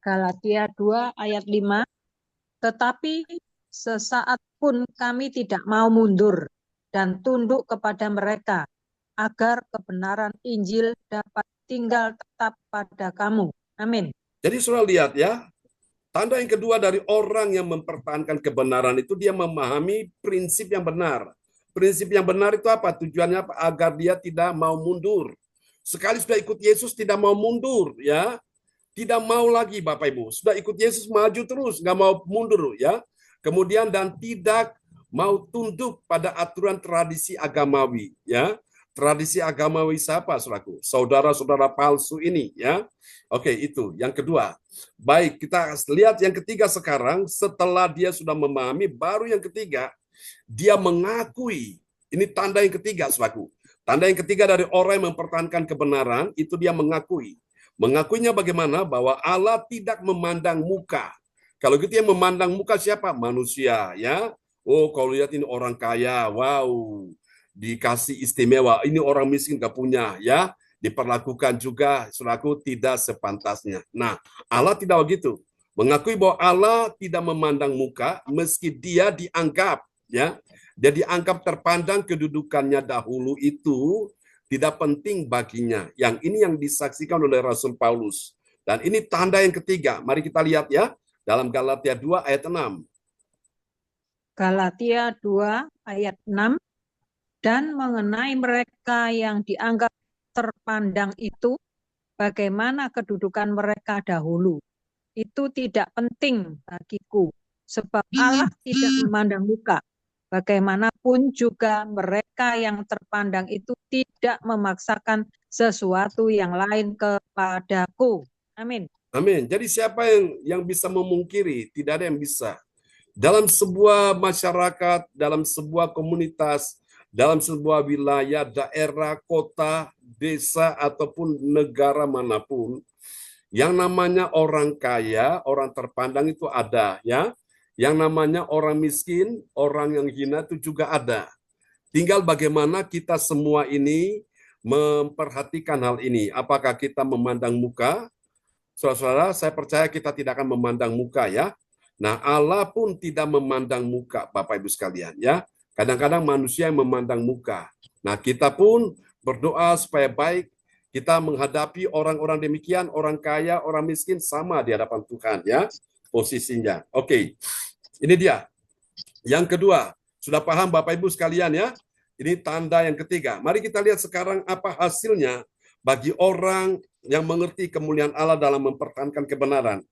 Galatia 2 ayat 5. Tetapi sesaat pun kami tidak mau mundur dan tunduk kepada mereka, agar kebenaran Injil dapat tinggal tetap pada kamu. Amin. Jadi saudara lihat, ya, tanda yang kedua dari orang yang mempertahankan kebenaran itu dia memahami prinsip yang benar. Prinsip yang benar itu apa? Tujuannya apa? Agar dia tidak mau mundur. Sekali sudah ikut Yesus tidak mau mundur, ya. Tidak mau lagi, Bapak Ibu. Sudah ikut Yesus maju terus, nggak mau mundur, ya. Kemudian dan tidak mau tunduk pada aturan tradisi agamawi, ya. Tradisi agamawi siapa, saudaraku? Saudara-saudara palsu ini, ya. Oke, itu yang kedua. Baik, kita lihat yang ketiga sekarang. Setelah dia sudah memahami, baru yang ketiga, dia mengakui. Ini tanda yang ketiga, saudaraku. Tanda yang ketiga dari orang yang mempertahankan kebenaran, itu dia mengakui. Mengakuinya bagaimana? Bahwa Allah tidak memandang muka. Kalau gitu yang memandang muka siapa? Manusia, ya. Oh, kalau lihat ini orang kaya, wow, dikasih istimewa. Ini orang miskin gak punya, ya. Diperlakukan juga selaku tidak sepantasnya. Nah, Allah tidak begitu. Mengakui bahwa Allah tidak memandang muka meski dia dianggap, ya. Dia dianggap terpandang kedudukannya dahulu itu tidak penting baginya. Yang ini yang disaksikan oleh Rasul Paulus. Dan ini tanda yang ketiga. Mari kita lihat, ya, dalam Galatia 2 ayat 6. Galatia 2 ayat 6. Dan mengenai mereka yang dianggap terpandang itu, bagaimana kedudukan mereka dahulu, itu tidak penting bagiku, sebab Allah tidak memandang muka. Bagaimanapun juga mereka yang terpandang itu tidak memaksakan sesuatu yang lain kepadaku. Amin. Amin. Jadi siapa yang bisa memungkiri? Tidak ada yang bisa. dalam sebuah masyarakat, dalam sebuah komunitas, dalam sebuah wilayah, daerah, kota, desa, ataupun negara manapun, yang namanya orang kaya, orang terpandang itu ada, ya. Yang namanya orang miskin, orang yang hina itu juga ada. Tinggal bagaimana kita semua ini memperhatikan hal ini. Apakah kita memandang muka? Saudara-saudara, saya percaya kita tidak akan memandang muka, ya. Nah, Allah pun tidak memandang muka, Bapak Ibu sekalian, ya. Kadang-kadang manusia yang memandang muka. Nah, kita pun berdoa supaya baik kita menghadapi orang-orang demikian, orang kaya, orang miskin sama di hadapan Tuhan, ya. Posisinya. Oke. Ini dia. Yang kedua, sudah paham Bapak Ibu sekalian, ya? Ini tanda yang ketiga. Mari kita lihat sekarang apa hasilnya bagi orang yang mengerti kemuliaan Allah dalam mempertahankan kebenaran.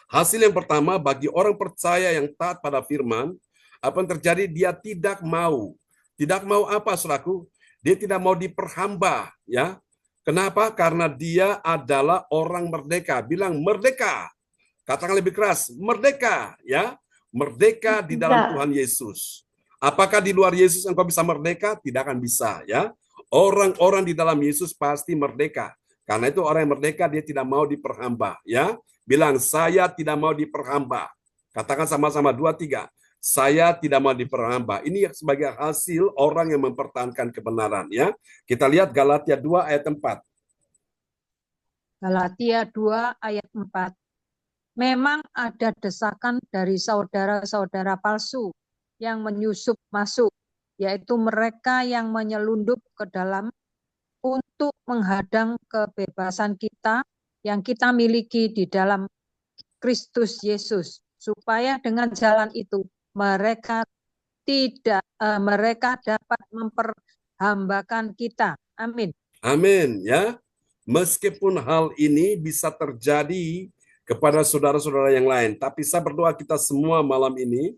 Hasil yang pertama, bagi orang percaya yang taat pada firman, apa yang terjadi? Dia tidak mau. Tidak mau apa, saudaraku? Dia tidak mau diperhamba, ya. Kenapa? Karena dia adalah orang merdeka. Bilang merdeka. Katakan lebih keras, merdeka, ya. Merdeka di dalam Tuhan Yesus. Apakah di luar Yesus engkau bisa merdeka? Tidak akan bisa, ya. Orang-orang di dalam Yesus pasti merdeka. Karena itu orang yang merdeka dia tidak mau diperhamba, ya. Bilang saya tidak mau diperhamba. Katakan sama-sama 2 3. Saya tidak mau diperhamba. Ini sebagai hasil orang yang mempertahankan kebenaran, ya. Kita lihat Galatia 2 ayat 4. Galatia 2 ayat 4. Memang ada desakan dari saudara-saudara palsu yang menyusup masuk, yaitu mereka yang menyelundup ke dalam untuk menghadang kebebasan kita yang kita miliki di dalam Kristus Yesus, supaya dengan jalan itu mereka dapat memperhambakan kita. Amin. Amin, ya. Meskipun hal ini bisa terjadi kepada saudara-saudara yang lain, tapi saya berdoa kita semua malam ini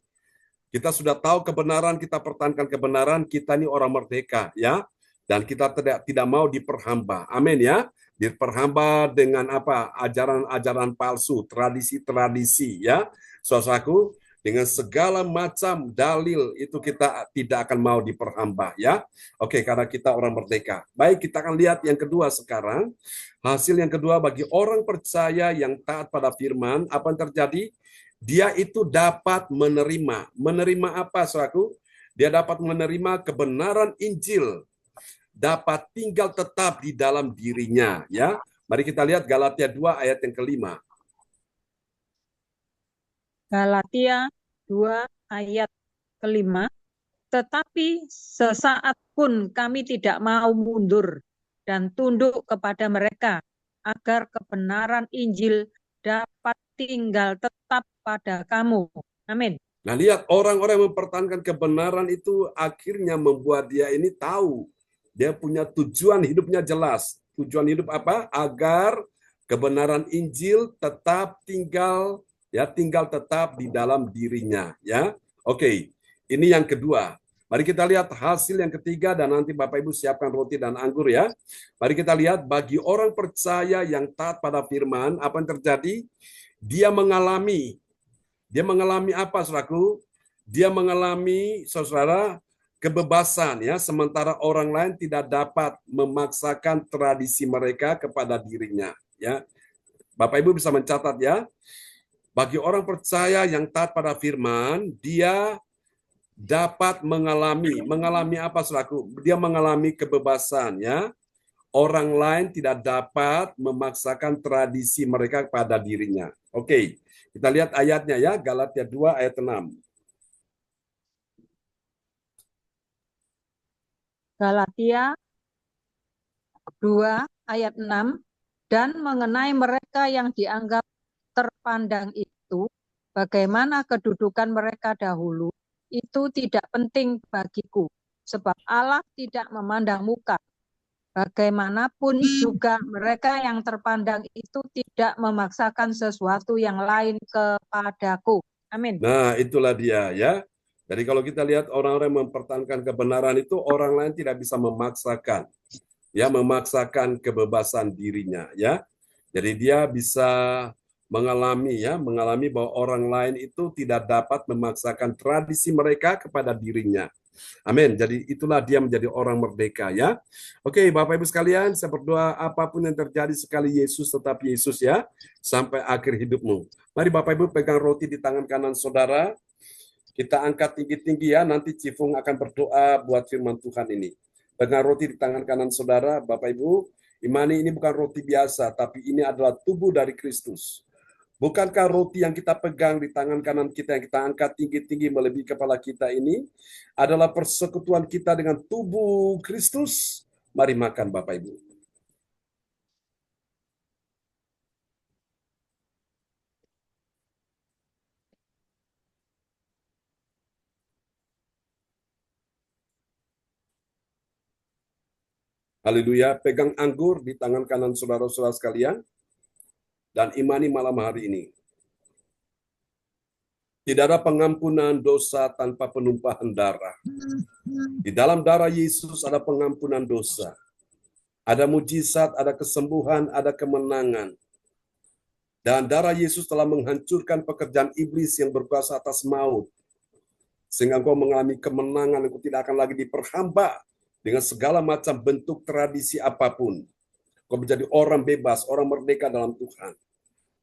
kita sudah tahu kebenaran, kita pertahankan kebenaran, kita ini orang merdeka, ya. Dan kita tidak mau diperhamba. Amin, ya. Diperhamba dengan apa? Ajaran-ajaran palsu, tradisi-tradisi, ya. Saudaraku, dengan segala macam dalil itu kita tidak akan mau diperhamba, ya. Oke, karena kita orang merdeka. Baik, kita akan lihat yang kedua sekarang. Hasil yang kedua bagi orang percaya yang taat pada firman, apa yang terjadi? Dia itu dapat menerima. Menerima apa, saudaraku? Dia dapat menerima kebenaran Injil. Dapat tinggal tetap di dalam dirinya, ya. Mari kita lihat Galatia 2 ayat yang kelima. Galatia 2 ayat kelima. Tetapi sesaat pun kami tidak mau mundur dan tunduk kepada mereka, agar kebenaran Injil dapat tinggal tetap pada kamu. Amin. Nah, lihat orang-orang yang mempertahankan kebenaran itu akhirnya membuat dia ini tahu. Dia punya tujuan hidupnya jelas. Tujuan hidup apa? Agar kebenaran Injil tetap tinggal tetap di dalam dirinya, ya. Oke. Ini yang kedua. Mari kita lihat hasil yang ketiga dan nanti Bapak Ibu siapkan roti dan anggur, ya. Mari kita lihat bagi orang percaya yang taat pada firman, apa yang terjadi? Dia mengalami apa, saudaraku? Dia mengalami, saudara, kebebasan, ya, sementara orang lain tidak dapat memaksakan tradisi mereka kepada dirinya, ya. Bapak Ibu bisa mencatat, ya. Bagi orang percaya yang taat pada firman, dia dapat mengalami apa, saudaraku? Dia mengalami kebebasan, ya. Orang lain tidak dapat memaksakan tradisi mereka kepada dirinya. Oke, kita lihat ayatnya, ya. Galatia 2 ayat 6. Galatia 2 ayat 6. Dan mengenai mereka yang dianggap terpandang itu, bagaimana kedudukan mereka dahulu, itu tidak penting bagiku, sebab Allah tidak memandang muka. Bagaimanapun juga mereka yang terpandang itu tidak memaksakan sesuatu yang lain kepadaku. Amin. Nah, itulah dia, ya. Jadi kalau kita lihat orang-orang yang mempertahankan kebenaran itu, orang lain tidak bisa memaksakan, ya, memaksakan kebebasan dirinya, ya. Jadi dia bisa mengalami bahwa orang lain itu tidak dapat memaksakan tradisi mereka kepada dirinya. Amin. Jadi itulah dia menjadi orang merdeka ya. Oke, Bapak Ibu sekalian, saya berdoa apapun yang terjadi sekali Yesus tetap Yesus ya sampai akhir hidupmu. Mari Bapak Ibu pegang roti di tangan kanan saudara. Kita angkat tinggi-tinggi ya, nanti Cifung akan berdoa buat firman Tuhan ini. Pegang roti di tangan kanan saudara, Bapak Ibu. Imani ini bukan roti biasa, tapi ini adalah tubuh dari Kristus. Bukankah roti yang kita pegang di tangan kanan kita, yang kita angkat tinggi-tinggi melebihi kepala kita ini, adalah persekutuan kita dengan tubuh Kristus? Mari makan Bapak Ibu. Haleluya, pegang anggur di tangan kanan saudara-saudara sekalian, dan imani malam hari ini. Tidak ada pengampunan dosa tanpa penumpahan darah. Di dalam darah Yesus ada pengampunan dosa. Ada mujizat, ada kesembuhan, ada kemenangan. Dan darah Yesus telah menghancurkan pekerjaan iblis yang berkuasa atas maut. Sehingga engkau mengalami kemenangan, engkau tidak akan lagi diperhamba dengan segala macam bentuk tradisi apapun. Engkau menjadi orang bebas, orang merdeka dalam Tuhan.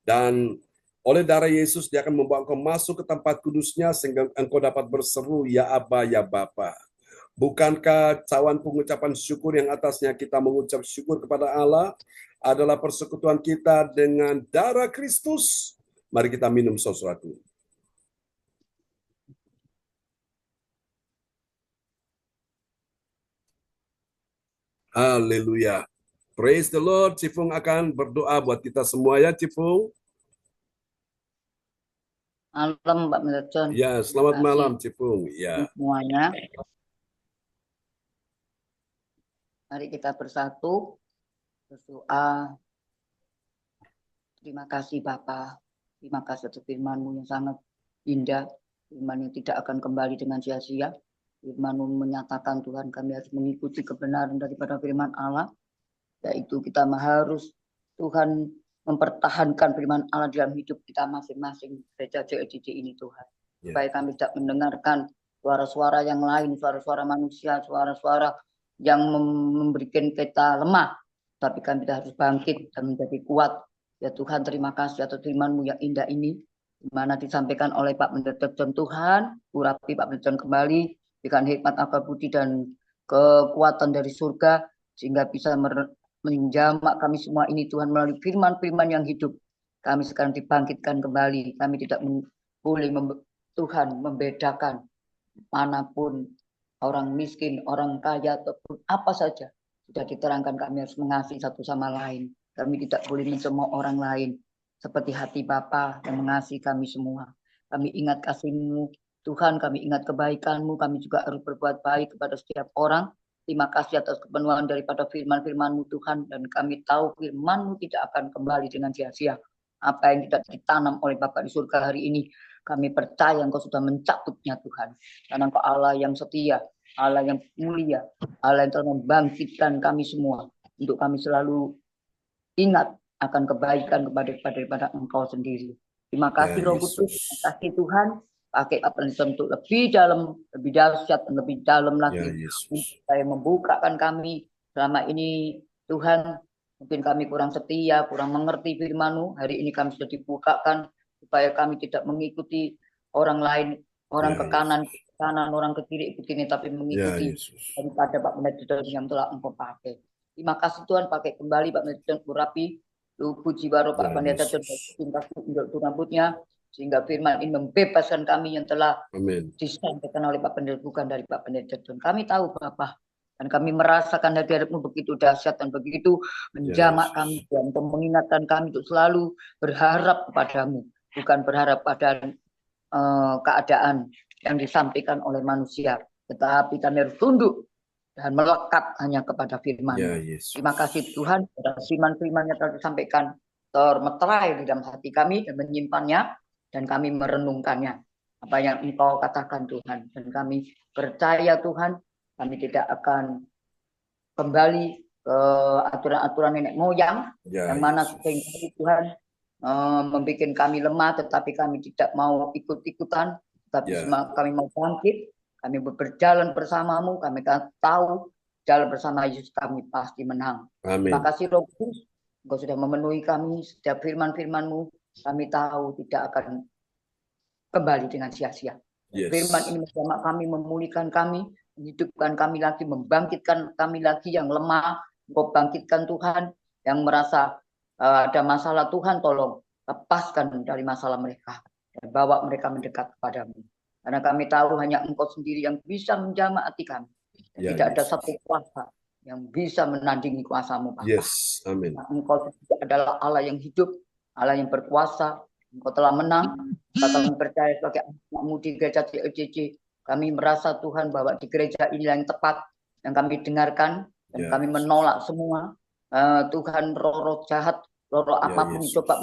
Dan oleh darah Yesus, dia akan membawa engkau masuk ke tempat kudusnya sehingga engkau dapat berseru, ya Aba, ya Bapa. Bukankah cawan pengucapan syukur yang atasnya kita mengucap syukur kepada Allah adalah persekutuan kita dengan darah Kristus? Mari kita minum sesuatu. Haleluya. Praise the Lord. Cifung akan berdoa buat kita semua ya, Cifung. Malam Mbak Melton. Ya, selamat malam Cifung. Ya. Semuanya. Mari kita bersatu berdoa. Terima kasih Bapa. Terima kasih atas firman-Mu yang sangat indah. Firman yang tidak akan kembali dengan sia-sia. Firman-Mu menyatakan Tuhan kami harus mengikuti kebenaran daripada firman Allah. Yaitu kita harus Tuhan mempertahankan firman Allah dalam hidup kita masing-masing gereja JLDJ ini Tuhan. Supaya kami tidak mendengarkan suara-suara yang lain, suara-suara manusia, suara-suara yang memberikan kita lemah. Tapi kami harus bangkit dan menjadi kuat. Ya Tuhan, terima kasih atas firman-Mu yang indah ini. Di mana disampaikan oleh Pak Pendeta John Tuhan, urapi Pak Pendeta John kembali, berikan hikmat akal budi dan kekuatan dari surga, sehingga bisa menjamak kami semua ini Tuhan melalui firman-firman yang hidup. Kami sekarang dibangkitkan kembali. Kami tidak boleh Tuhan membedakan manapun orang miskin, orang kaya ataupun apa saja. Sudah diterangkan kami harus mengasihi satu sama lain. Kami tidak boleh mencemooh orang lain. Seperti hati Bapa yang mengasihi kami semua. Kami ingat kasih-Mu Tuhan, kami ingat kebaikan-Mu. Kami juga harus berbuat baik kepada setiap orang. Terima kasih atas kepenuhan daripada firman-firman-Mu Tuhan. Dan kami tahu firman-Mu tidak akan kembali dengan sia-sia. Apa yang tidak ditanam oleh Bapa di surga hari ini, kami percaya Engkau sudah mencabutnya Tuhan. Karena Engkau Allah yang setia, Allah yang mulia, Allah yang telah membangkitkan kami semua. Untuk kami selalu ingat akan kebaikan daripada Engkau sendiri. Terima kasih Roh Kudus, terima kasih Tuhan. Pakai apa yang untuk lebih dalam, lebih dahsyat dan lebih dalam lagi. Saya membukakan kami selama ini Tuhan, mungkin kami kurang setia, kurang mengerti firman-Mu. Hari ini kami sudah dibukakan supaya kami tidak mengikuti orang lain, orang ke kanan, orang ke kiri begini, tapi mengikuti daripada Pak Pendeta yang telah Engkau pakai. Terima kasih Tuhan, pakai kembali Pak Pendeta urapi, puji baru Pak Pendeta untuk rambutnya. Sehingga firman ini membebaskan kami yang telah disampaikan oleh Pak Pendeta, bukan dari Pak Pendeta. Kami tahu Bapak, dan kami merasakan hadirat-Mu begitu dahsyat dan begitu menjamak kami dan mengingatkan kami untuk selalu berharap kepadamu, bukan berharap pada keadaan yang disampaikan oleh manusia, tetapi kami harus tunduk dan melekat hanya kepada firman. Terima kasih Tuhan, atas firman-firman yang telah disampaikan termeterai di dalam hati kami dan menyimpannya. Dan kami merenungkannya, apa yang Engkau katakan Tuhan. Dan kami percaya Tuhan, kami tidak akan kembali ke aturan-aturan nenek moyang, yang mana sehingga Tuhan membuat kami lemah, tetapi kami tidak mau ikut-ikutan, tapi Ya. kami mau bangkit, kami berjalan bersamamu, kami tahu jalan bersama Yesus kami pasti menang. Amin. Terima kasih Roh Kudus, Engkau sudah memenuhi kami, setiap firman-firman-Mu kami tahu tidak akan kembali dengan sia-sia. Yes. Firman ini menjamah kami, memulihkan kami, menghidupkan kami lagi, membangkitkan kami lagi yang lemah. Engkau bangkitkan Tuhan, yang merasa ada masalah, Tuhan tolong lepaskan dari masalah mereka dan bawa mereka mendekat kepadamu. Karena kami tahu hanya Engkau sendiri yang bisa menjamah hati kami. Dan Ya, tidak ada yes. satu kuasa yang bisa menandingi kuasamu, Bapa. Yes, amin. Engkau adalah Allah yang hidup, Allah yang berkuasa. Engkau telah menang. Kami percaya sebagai anak-anak-Mu di gereja CLCC. Kami merasa Tuhan bahwa di gereja ini yang tepat yang kami dengarkan dan Ya. kami menolak semua Tuhan roh-roh jahat, roh-roh Ya, apapun Yesus. coba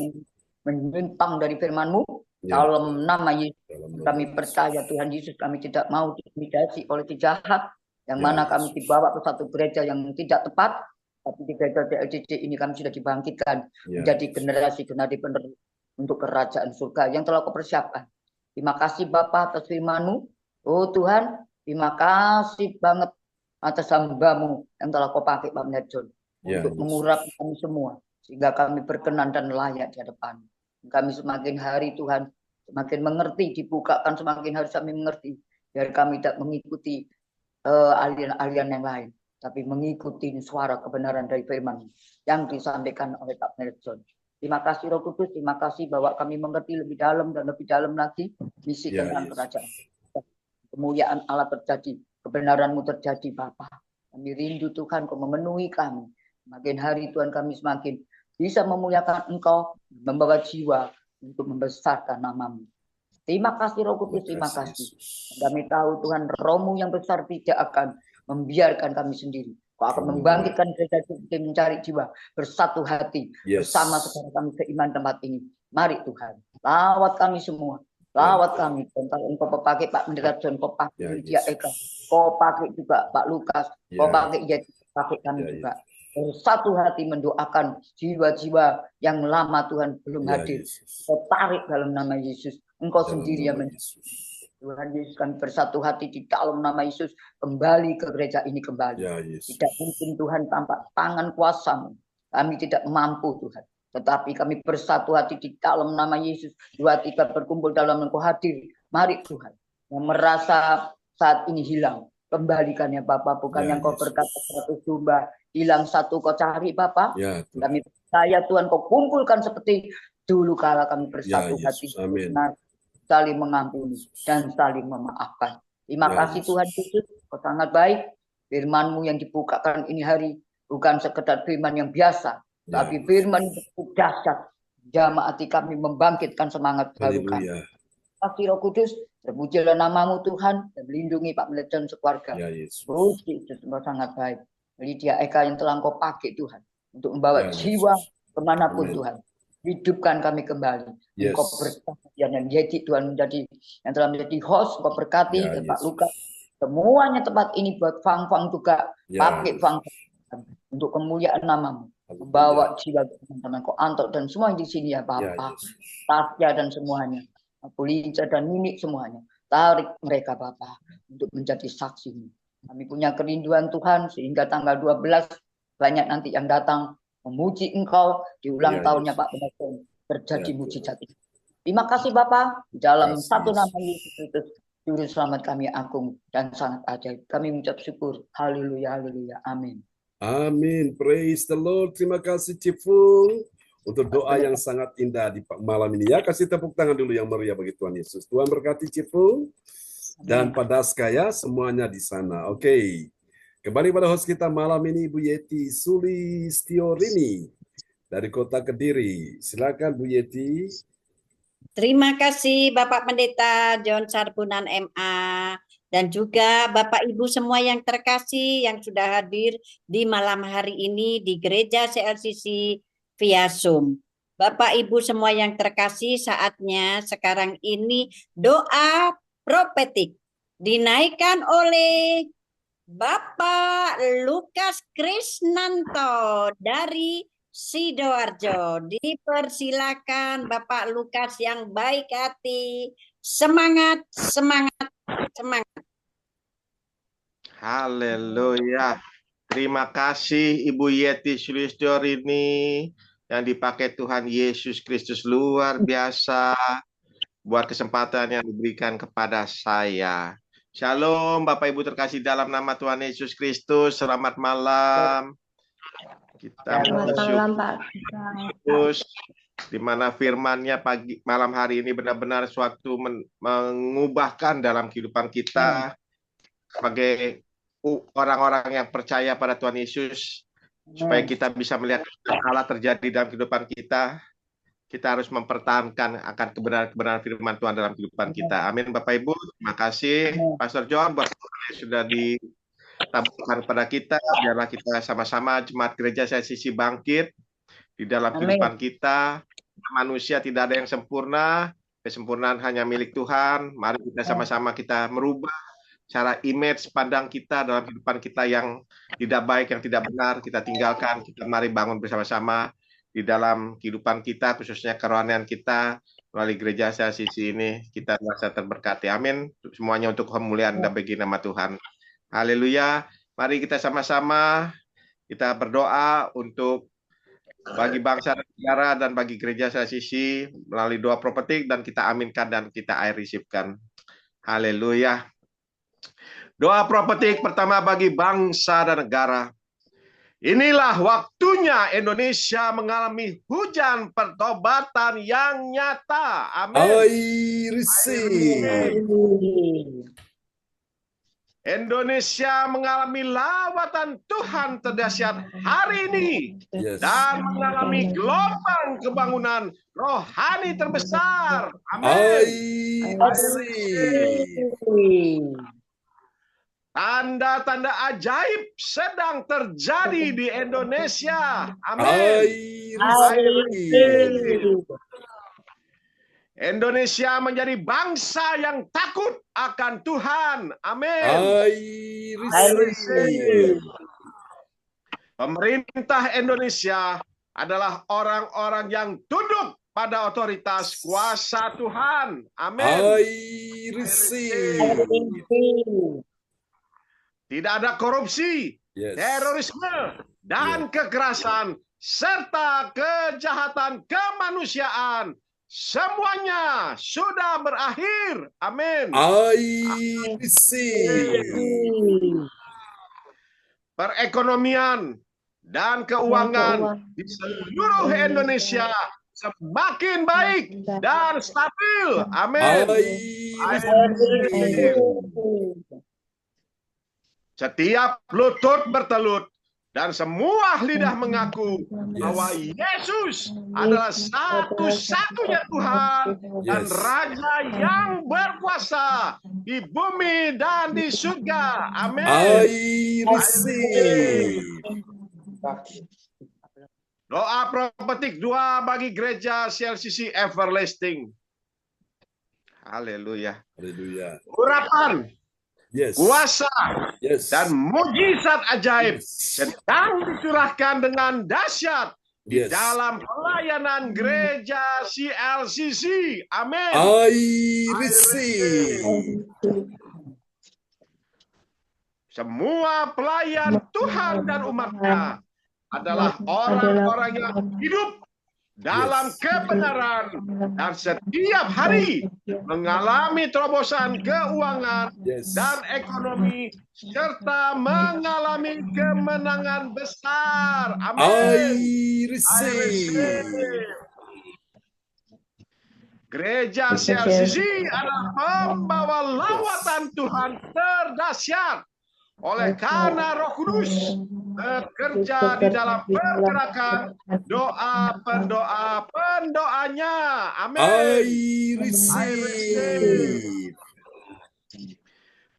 menyimpang dari firman-Mu. Ya. Dalam nama Yesus Dalam nama kami Yesus. percaya Tuhan Yesus, kami tidak mau diintimidasi oleh jahat yang Ya, mana Yesus. kami dibawa ke satu gereja yang tidak tepat, tapi di gereja CLCC ini kami sudah dibangkitkan Ya, menjadi Yesus. generasi penerus untuk kerajaan surga yang telah Kau persiapkan. Terima kasih Bapa atas firman-Mu. Oh Tuhan, terima kasih banget atas hamba-Mu yang telah Kau pakai Pak John Ya, untuk Yesus. mengurapi kami semua sehingga kami berkenan dan layak di hadapan. Kami semakin hari Tuhan semakin mengerti, dibukakan semakin hari kami mengerti, biar kami tidak mengikuti aliran-aliran yang lain, tapi mengikuti suara kebenaran dari firman yang disampaikan oleh Pak John. Terima kasih Roh Kudus, terima kasih bahwa kami mengerti lebih dalam dan lebih dalam lagi misi Ya, tentang Yesus. kerajaan. Kemuliaan Allah terjadi, kebenaran-Mu terjadi Bapa. Kami rindu Tuhan, Kau memenuhi kami. Semakin hari Tuhan kami semakin bisa memuliakan Engkau, membawa jiwa untuk membesarkan nama-Mu. Terima kasih Roh Kudus, terima kasih. Kami tahu Tuhan Roh-Mu yang besar tidak akan membiarkan kami sendiri. Kau akan membangkitkan gereja kita mencari jiwa, bersatu hati, Yes. bersama saudara kami seiman tempat ini. Mari Tuhan, lawat kami semua, lawat kami. Dan kalau Engkau pakai Pak Pendeta John, Kau pakai Ya, Lydia Yesus. Eka, Kau pakai juga Pak Lukas, Kau Ya. pakai Yeti, pakai kami Ya, juga. Bersatu hati mendoakan jiwa-jiwa yang lama Tuhan belum Ya, hadir. Yesus. Kau tarik dalam nama Yesus. Engkau Dalam sendiri yang nama Yesus. Tuhan Yesus, kami bersatu hati di dalam nama Yesus, kembali ke gereja ini kembali. Ya, Yesus. Tidak mungkin Tuhan tanpa tangan kuasa-Mu. Kami tidak mampu Tuhan. Tetapi kami bersatu hati di dalam nama Yesus. 2-3 berkumpul dalam Engkau hadir. Mari Tuhan. Yang merasa saat ini hilang, kembalikan ya Bapak. Bukan Ya, yang Kau Yesus. berkata 100 domba, hilang 1 Kau cari Bapak. Ya, Tuhan. Kami percaya Tuhan Kau kumpulkan seperti dulu kala kami bersatu Ya, hati. Yesus. Amin. Saling mengampuni dan saling memaafkan. Terima Ya, kasih Yesus. Tuhan Yesus, Kau sangat baik. Firman-Mu yang dibukakan ini hari bukan sekedar firman yang biasa, Ya, tapi Yesus. firman yang dahsyat. Jamah hati kami, membangkitkan semangat baru kami. Haleluya. Kasih Roh Kudus, terpujilah nama-Mu Tuhan, dan melindungi Pak Pendeta dan sekeluarga. Ya, Yesus. Oh Yesus, Engkau sangat baik. Lydia Eka yang telah Engkau pakai Tuhan, untuk membawa Ya, jiwa Yesus. kemanapun Amin. Tuhan. Hidupkan kami kembali. Yes. Engkau berkati yang Yeti Tuhan menjadi yang telah menjadi host. Engkau berkati Ya, dan Pak Yesus. Lukas. Semuanya tempat ini buat Fang-Fang juga. Ya, Pakai Yesus. Fang-Fang untuk kemuliaan nama-Mu. Haleluya. Membawa jiwa teman-teman Kau Antok dan semua yang di sini ya Ya, Bapak. Yesus. Tasya dan semuanya. Aku Linca dan Nini semuanya. Tarik mereka Bapak untuk menjadi saksi-Mu. Kami punya kerinduan Tuhan sehingga tanggal 12 banyak nanti yang datang memuji Engkau di ulang Ya, tahunnya Yesus. Pak Pendeta terjadi Ya, mujizat itu. Terima kasih Bapak dalam Kasih, satu Yesus. nama Yesus Kristus juru selamat kami agung dan sangat ajaib. Kami mengucap syukur. Haleluya, haleluya. Amin. Amin. Praise the Lord. Terima kasih Cifung untuk doa yang sangat indah di malam ini. Ya, kasih tepuk tangan dulu yang meriah bagi Tuhan Yesus. Tuhan berkati Cifung dan Amin. pada Daskaya semuanya di sana. Oke. Kembali pada host kita malam ini Ibu Yeti Sulistiorini dari Kota Kediri. Silakan Bu Yeti. Terima kasih Bapak Pendeta John Sarbunan MA dan juga Bapak Ibu semua yang terkasih yang sudah hadir di malam hari ini di Gereja CLCC via Zoom. Bapak Ibu semua yang terkasih, saatnya sekarang ini doa profetik dinaikkan oleh Bapak Lukas Krisnanto dari Sidoarjo. Dipersilakan Bapak Lukas yang baik hati. Semangat, semangat, semangat. Haleluya. Terima kasih Ibu Yeti Sulistyorini yang dipakai Tuhan Yesus Kristus luar biasa buat kesempatan yang diberikan kepada saya. Shalom Bapak Ibu terkasih dalam nama Tuhan Yesus Kristus. Selamat malam. Kita Selamat malam, Pak. Kristus, di mana firman-Nya malam hari ini benar-benar suatu mengubahkan dalam kehidupan kita sebagai orang-orang yang percaya pada Tuhan Yesus, supaya kita bisa melihat Allah terjadi dalam kehidupan kita. Kita harus mempertahankan akan kebenaran-kebenaran firman Tuhan dalam kehidupan kita. Amin Bapak Ibu. Terima kasih Pastor John buat sudah ditaburkan kepada kita. Biarlah kita sama-sama jemaat gereja CLCC bangkit di dalam kehidupan kita. Manusia tidak ada yang sempurna. Kesempurnaan hanya milik Tuhan. Mari kita sama-sama kita merubah cara image pandang kita dalam kehidupan kita yang tidak baik, yang tidak benar. Kita tinggalkan. Kita mari bangun bersama-sama di dalam kehidupan kita, khususnya kerohanian kita melalui gereja CLCC ini. Kita merasa terberkati. Amin. Semuanya untuk kemuliaan dan bagi nama Tuhan. Haleluya. Mari kita sama-sama kita berdoa untuk bagi bangsa dan negara dan bagi gereja CLCC melalui doa prophetik, dan kita aminkan dan kita receive-kan. Haleluya. Doa prophetik pertama bagi bangsa dan negara. Inilah waktunya Indonesia mengalami hujan pertobatan yang nyata. Amin. I receive. Indonesia mengalami lawatan Tuhan terdahsyat hari ini. Yes. Dan mengalami gelombang kebangunan rohani terbesar. Amin. I receive. Tanda-tanda ajaib sedang terjadi di Indonesia. Amin. I receive. Indonesia menjadi bangsa yang takut akan Tuhan. Amin. I receive. Pemerintah Indonesia adalah orang-orang yang tunduk pada otoritas kuasa Tuhan. Amin. I receive. Tidak ada korupsi, Yes. terorisme, dan kekerasan, serta kejahatan kemanusiaan. Semuanya sudah berakhir. Amin. I receive. Perekonomian dan keuangan di seluruh Indonesia semakin baik dan stabil. Amin. I receive. Setiap lutut bertelut dan semua lidah mengaku bahwa Yesus adalah satu-satunya Tuhan dan Raja yang berkuasa di bumi dan di surga. Amin. I receive. Doa prophetik 2 bagi gereja CLCC Everlasting. Haleluya. Haleluya. Urapan, Yes. kuasa, Yes. dan mujizat ajaib Yes. sedang dicurahkan dengan dahsyat di Yes. dalam pelayanan gereja CLCC. Amin. I receive. Semua pelayan Tuhan dan umatnya adalah orang-orang yang hidup dalam Yes. kebenaran dan setiap hari mengalami terobosan keuangan Yes. dan ekonomi serta mengalami kemenangan besar. Amin. I receive. Gereja CLCC adalah pembawa lawatan Tuhan terdahsyat. Oleh karena Roh Kudus bekerja di dalam pergerakan pendoanya. Amin. I receive.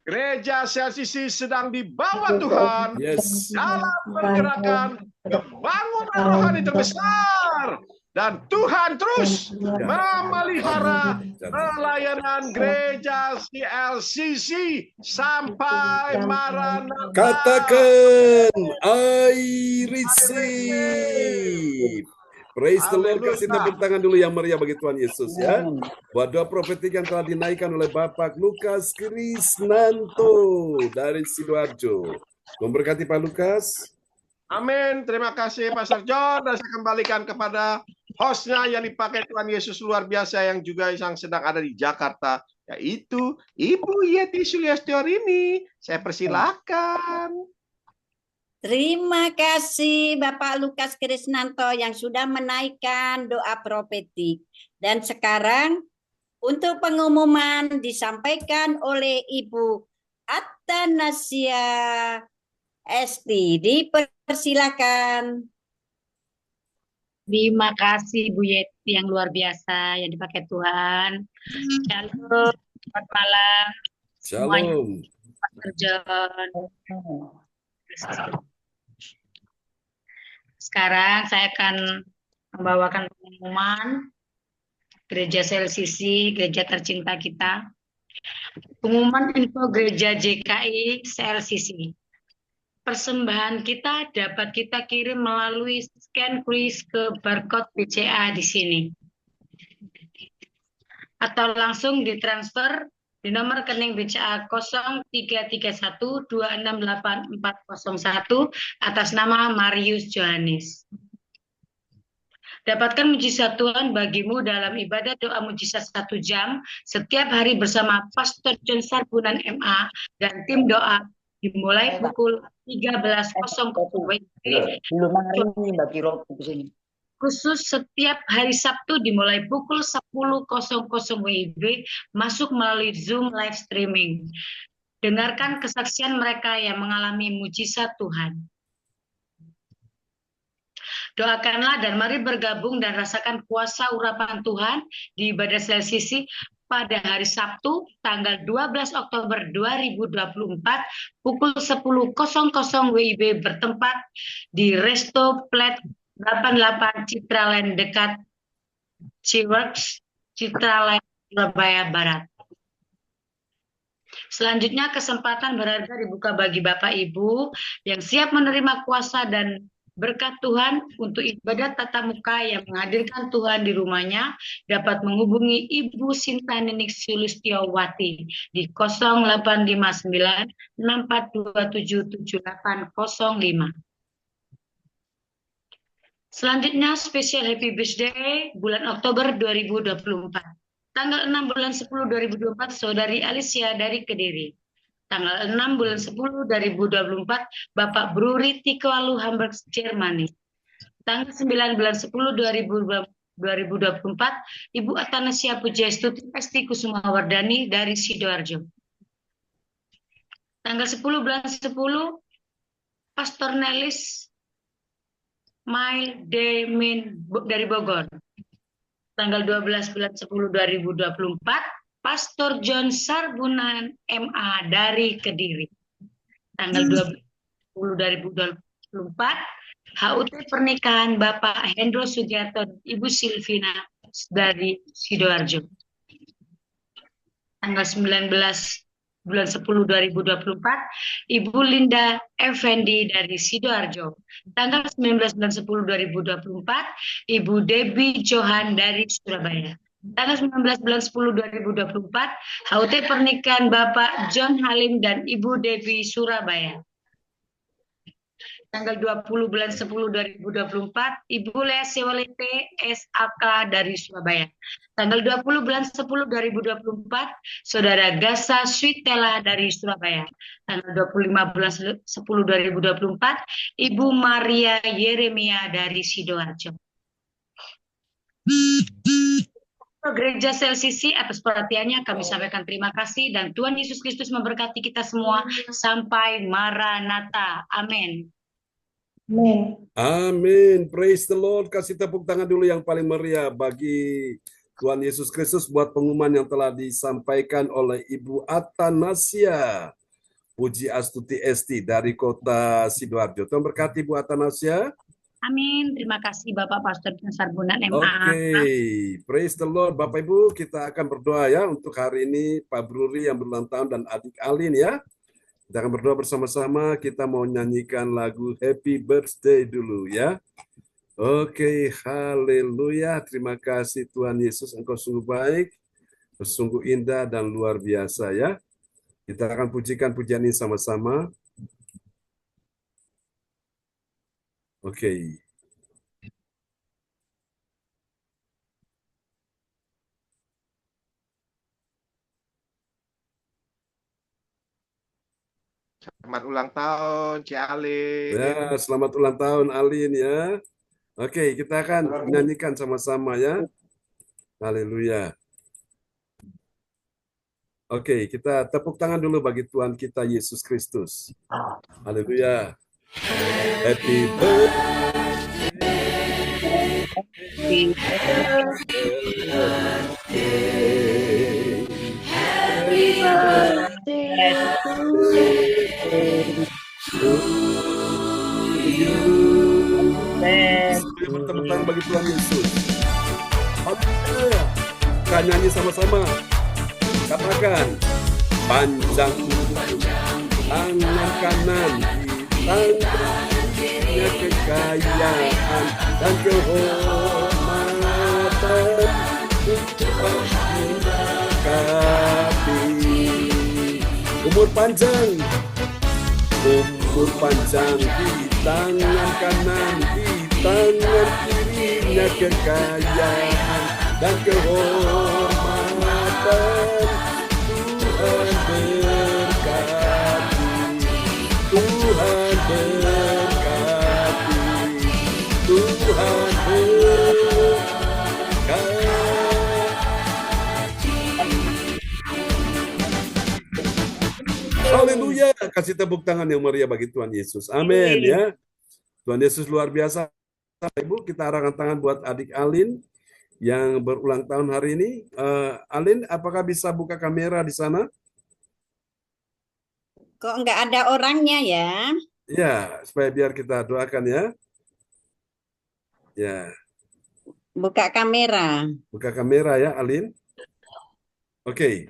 Gereja CLCC sedang dibawa Tuhan Yes. dalam pergerakan kebangunan rohani terbesar Dan Tuhan terus memelihara pelayanan gereja CLCC sampai Maranatha. Katakan, I receive. Praise the Lord. Kasih tepuk tangan dulu yang meriah bagi Tuhan Yesus ya. Buat doa profetik yang telah dinaikkan oleh Bapak Lukas Krisnanto dari Sidoarjo. Memberkati Pak Lukas. Amin. Terima kasih Pastor John. Dan saya kembalikan kepada hostnya yang dipakai Tuhan Yesus luar biasa yang juga yang sedang ada di Jakarta, yaitu Ibu Yeti Suliastiorini. Saya persilakan. Terima kasih Bapak Lukas Krisnanto yang sudah menaikkan doa profetik. Dan sekarang untuk pengumuman disampaikan oleh Ibu Atanasia Esti. Dipersilakan. Terima kasih Bu Yeti yang luar biasa yang dipakai Tuhan. Shalom, selamat malam semuanya. Shalom. Pastor John. Sekarang saya akan membawakan pengumuman Gereja CLCC, gereja tercinta kita. Pengumuman info Gereja JKI CLCC. Persembahan kita dapat kita kirim melalui scan kris ke barcode BCA di sini. Atau langsung ditransfer di nomor rekening BCA 0331268401 atas nama Marius Johannes. Dapatkan mujizat Tuhan bagimu dalam ibadah doa mujizat 1 jam setiap hari bersama Pastor John Sarbunan MA dan tim doa dimulai pukul 13.00 khusus setiap hari Sabtu dimulai pukul 10.00 WIB masuk melalui Zoom live streaming. Dengarkan kesaksian mereka yang mengalami mujizat Tuhan. Doakanlah dan mari bergabung dan rasakan kuasa urapan Tuhan di ibadah CLCC pada hari Sabtu tanggal 12 Oktober 2024 pukul 10.00 WIB bertempat di Resto Plat 88 Citraland dekat Ciworks, Citraland, Surabaya Barat. Selanjutnya kesempatan berharga dibuka bagi Bapak Ibu yang siap menerima kuasa dan berkat Tuhan untuk ibadat tatap muka yang menghadirkan Tuhan di rumahnya dapat menghubungi Ibu Sinta Ninik Sulistiowati di 0859 6427 7805. Selanjutnya spesial Happy Birthday bulan Oktober 2024. Tanggal 6 bulan 10 2024 Saudari Alicia dari Kediri. Tanggal 6 bulan 10 2024 Bapak Bruri Tikoalu Hamburg, Jermani. Tanggal 9 bulan 10 2024 Ibu Atanasia Pujastuti Esti Kusumawardani dari Sidoarjo. Tanggal 10 bulan 10 Pastor Nelis Mail Demin dari Bogor. Tanggal 12 bulan 10 2024 Pastor John Sarbunan MA dari Kediri. Tanggal 12 10 2024 HUT pernikahan Bapak Hendro Sugiarto dan Ibu Silvina dari Sidoarjo. Tanggal 19 bulan 10 2024 Ibu Linda Effendi dari Sidoarjo. Tanggal 19 bulan 10 2024 Ibu Debbie Johan dari Surabaya. Tanggal 19 bulan 10 2024 HUT pernikahan Bapak John Halim dan Ibu Debbie Surabaya. Tanggal 20 bulan 10 2024 Ibu Lea Sewalete SAK dari Surabaya. Tanggal 20 bulan 10 2024 Saudara Gasa Switela dari Surabaya. Tanggal 25 bulan 10 2024 Ibu Maria Yeremia dari Sidoarjo. Gereja CLCC atas perhatiannya kami sampaikan terima kasih dan Tuhan Yesus Kristus memberkati kita semua sampai Maranatha. Amin. Amin. Amin. Praise the Lord. Kasih tepuk tangan dulu yang paling meriah bagi Tuhan Yesus Kristus buat pengumuman yang telah disampaikan oleh Ibu Atanasia Puji Astuti Esti dari kota Sidoarjo. Tuhan berkati Bu Atanasia. Amin. Terima kasih Bapak Pastor Sarbunan MA. Oke, praise the Lord. Bapak Ibu, kita akan berdoa ya untuk hari ini Pak Bruri yang berulang tahun dan adik Alin ya. Kita akan berdoa bersama-sama, kita mau nyanyikan lagu Happy Birthday dulu ya. Oke, haleluya. Terima kasih Tuhan Yesus, Engkau sungguh baik, sungguh indah dan luar biasa ya. Kita akan pujikan pujian ini sama-sama. Oke. Selamat ulang tahun, Ci Alin. Ya, selamat ulang tahun Alin ya. Oke, kita akan nyanyikan sama-sama ya. Haleluya. Oke, kita tepuk tangan dulu bagi Tuhan kita Yesus Kristus. Haleluya. Happy birthday. Happy birthday to you. Bertepuk tangan bagi Tuhan Yesus. Haleluya. Kita nyanyi sama-sama. Katakan, panjang tangan kanan di tangannya kekayaan dan kehormatan untuk memberkati. Umur panjang di tangan kanan, di tangan kirinya kekayaan dan kehormatan. Tuhan berkati, Tuhan berkati, Tuhan berkati. Haleluya, kasih tepuk tangan yang meriah bagi Tuhan Yesus. Amin ya. Tuhan Yesus luar biasa. Ibu, kita arahkan tangan buat adik Alin yang berulang tahun hari ini. Alin, apakah bisa buka kamera di sana? Kok nggak ada orangnya ya? Ya, supaya biar kita doakan ya. Ya. Buka kamera. Buka kamera ya, Alin. Oke.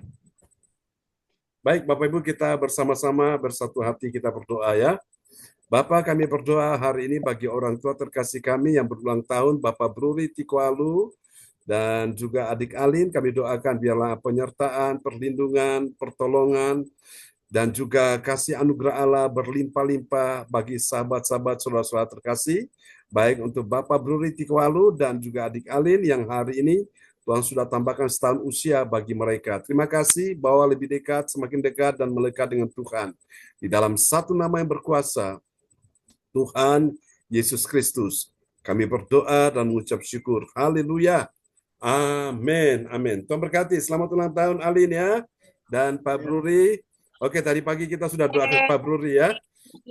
Baik, Bapak Ibu, kita bersama-sama bersatu hati kita berdoa ya. Bapak, kami berdoa hari ini bagi orang tua terkasih kami yang berulang tahun, Bapak Bruri Tikualu, dan juga adik Alin. Kami doakan biarlah penyertaan, perlindungan, pertolongan, dan juga kasih anugerah Allah berlimpah-limpah bagi sahabat-sahabat saudara-saudara terkasih, baik untuk Bapak Bruri Tikualu dan juga adik Alin yang hari ini Tuhan sudah tambahkan setahun usia bagi mereka. Terima kasih bahwa lebih dekat, semakin dekat dan melekat dengan Tuhan. Di dalam satu nama yang berkuasa, Tuhan Yesus Kristus. Kami berdoa dan mengucap syukur. Haleluya. Amin. Amin. Tuhan berkati. Selamat ulang tahun Alin ya. Dan Pak Bruri. Oke, tadi pagi kita sudah doa ke Pak Bruri ya.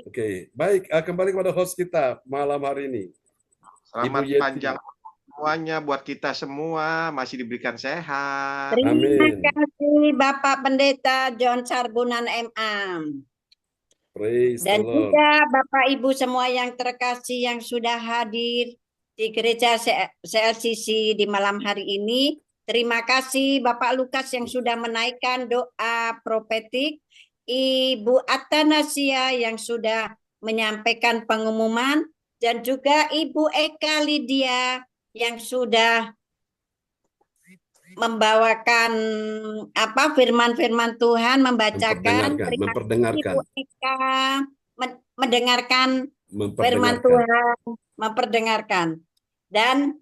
Oke, baik. Kembali kepada host kita malam hari ini. Selamat Ibu Yeti. panjang semuanya buat kita semua, masih diberikan sehat. Terima Amin. kasih Bapak Pendeta John Sarbunan MA. Praise Dan the Lord. juga Bapak Ibu semua yang terkasih yang sudah hadir di gereja CLCC di malam hari ini. Terima kasih Bapak Lukas yang sudah menaikkan doa profetik. Ibu Atanasia yang sudah menyampaikan pengumuman. Dan juga Ibu Eka Lydia yang sudah membawakan firman-firman Tuhan, membacakan. Memperdengarkan. Ibu Eka mendengarkan firman Tuhan, memperdengarkan. Dan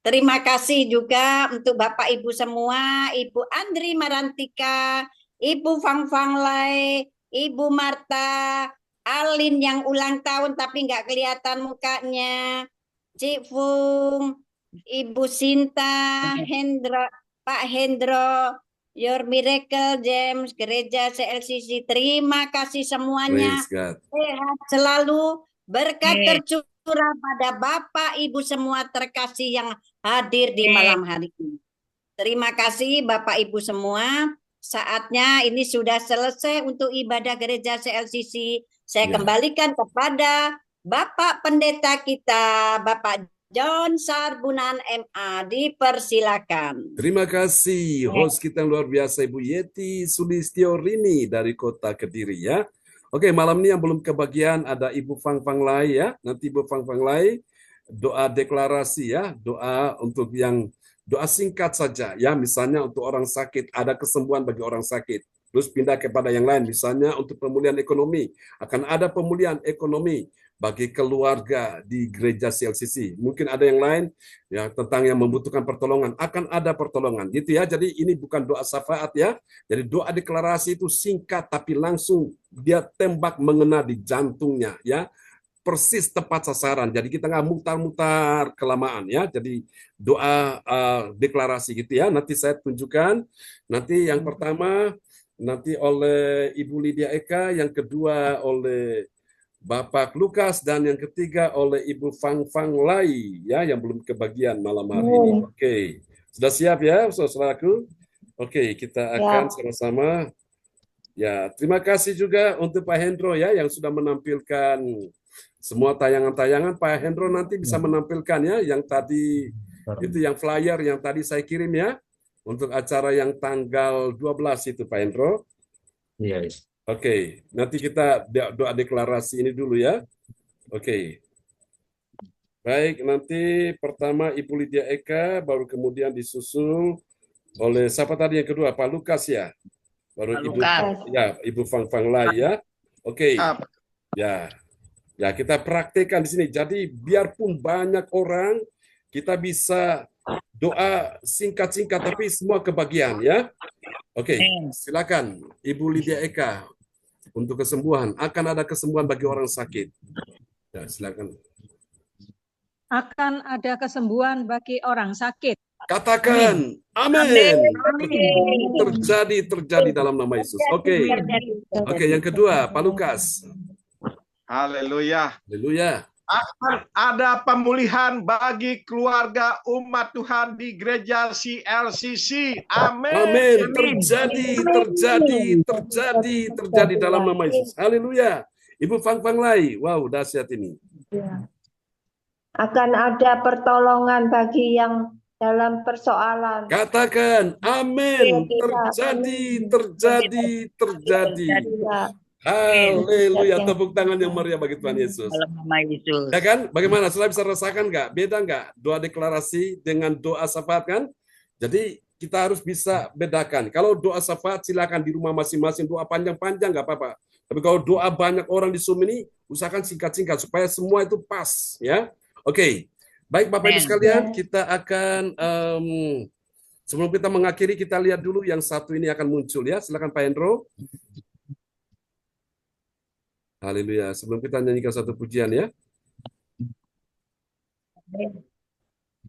terima kasih juga untuk Bapak Ibu semua, Ibu Andri Marantika, Ibu Fang Fang Lai, Ibu Marta, Alin yang ulang tahun tapi nggak kelihatan mukanya, Cik Fung, Ibu Sinta, Pak Hendro, Your Miracle James, Gereja CLCC. Terima kasih semuanya. Sehat selalu, berkat tercurah pada Bapak Ibu semua terkasih yang hadir di malam hari ini. Terima kasih Bapak Ibu semua. Saatnya ini sudah selesai untuk ibadah gereja CLCC. Saya kembalikan kepada Bapak Pendeta kita, Bapak John Sarbunan MA, dipersilakan. Terima kasih host kita yang luar biasa Ibu Yeti Sulistiorini dari Kota Kediri ya. Oke, malam ini yang belum kebagian ada Ibu Fang Fang Lai ya. Nanti Ibu Fang Fang Lai doa deklarasi ya, doa untuk yang doa singkat saja ya, misalnya untuk orang sakit, ada kesembuhan bagi orang sakit. Terus pindah kepada yang lain, misalnya untuk pemulihan ekonomi, akan ada pemulihan ekonomi bagi keluarga di gereja CLCC. Mungkin ada yang lain ya tentang yang membutuhkan pertolongan, akan ada pertolongan gitu ya. Jadi ini bukan doa syafaat ya. Jadi doa deklarasi itu singkat tapi langsung dia tembak mengena di jantungnya ya. Persis tepat sasaran. Jadi kita nggak mutar-mutar kelamaan ya. Jadi doa deklarasi gitu ya. Nanti saya tunjukkan. Nanti yang pertama nanti oleh Ibu Lydia Eka, yang kedua oleh Bapak Lukas, dan yang ketiga oleh Ibu Fang Fang Lai ya, yang belum kebagian malam hari ini. Oke, sudah siap ya saudaraku? Oke, kita akan sama-sama. Ya, terima kasih juga untuk Pak Hendro ya yang sudah menampilkan semua tayangan-tayangan. Pak Hendro nanti bisa menampilkan ya yang tadi itu, yang flyer yang tadi saya kirim ya untuk acara yang tanggal 12 itu Pak Hendro. Iya. Oke, nanti kita doa deklarasi ini dulu ya. Oke. Baik, nanti pertama Ibu Lydia Eka, baru kemudian disusul oleh siapa tadi yang kedua? Pak Lukas ya. Baru Pak Ibu Lukas. ya, Ibu Fang Fang Lai ya. Oke. Ya. Ya, kita praktekkan di sini. Jadi biarpun banyak orang, kita bisa doa singkat-singkat tapi semua kebagian ya. Oke, silakan Ibu Lydia Eka untuk kesembuhan. Akan ada kesembuhan bagi orang sakit. Ya, silakan. Akan ada kesembuhan bagi orang sakit. Katakan, amin. Terjadi dalam nama Yesus. Oke. Oke, yang kedua, Pak Lukas. Haleluya. Haleluya. Akan ada pemulihan bagi keluarga umat Tuhan di gereja CLCC. Amin. Amin. Terjadi dalam nama Yesus. Haleluya. Ibu Fang Fang Lai. Wow, dahsyat ini. Akan ada pertolongan bagi yang dalam persoalan. Katakan, amin. Terjadi. Haleluya, tepuk tangan yang meriah bagi Tuhan Yesus. Dalam nama Yesus. Ya kan? Bagaimana? Saudara bisa rasakan nggak? Beda nggak? Doa deklarasi dengan doa syafaat kan? Jadi kita harus bisa bedakan. Kalau doa syafaat silakan di rumah masing-masing, doa panjang-panjang nggak apa-apa. Tapi kalau doa banyak orang di Zoom ini, usahakan singkat-singkat supaya semua itu pas, ya. Oke. Baik Bapak Ibu sekalian, kita akan sebelum kita mengakhiri, kita lihat dulu yang satu ini akan muncul ya. Silakan Pak Hendro. Haleluya. Sebelum kita nyanyikan satu pujian ya.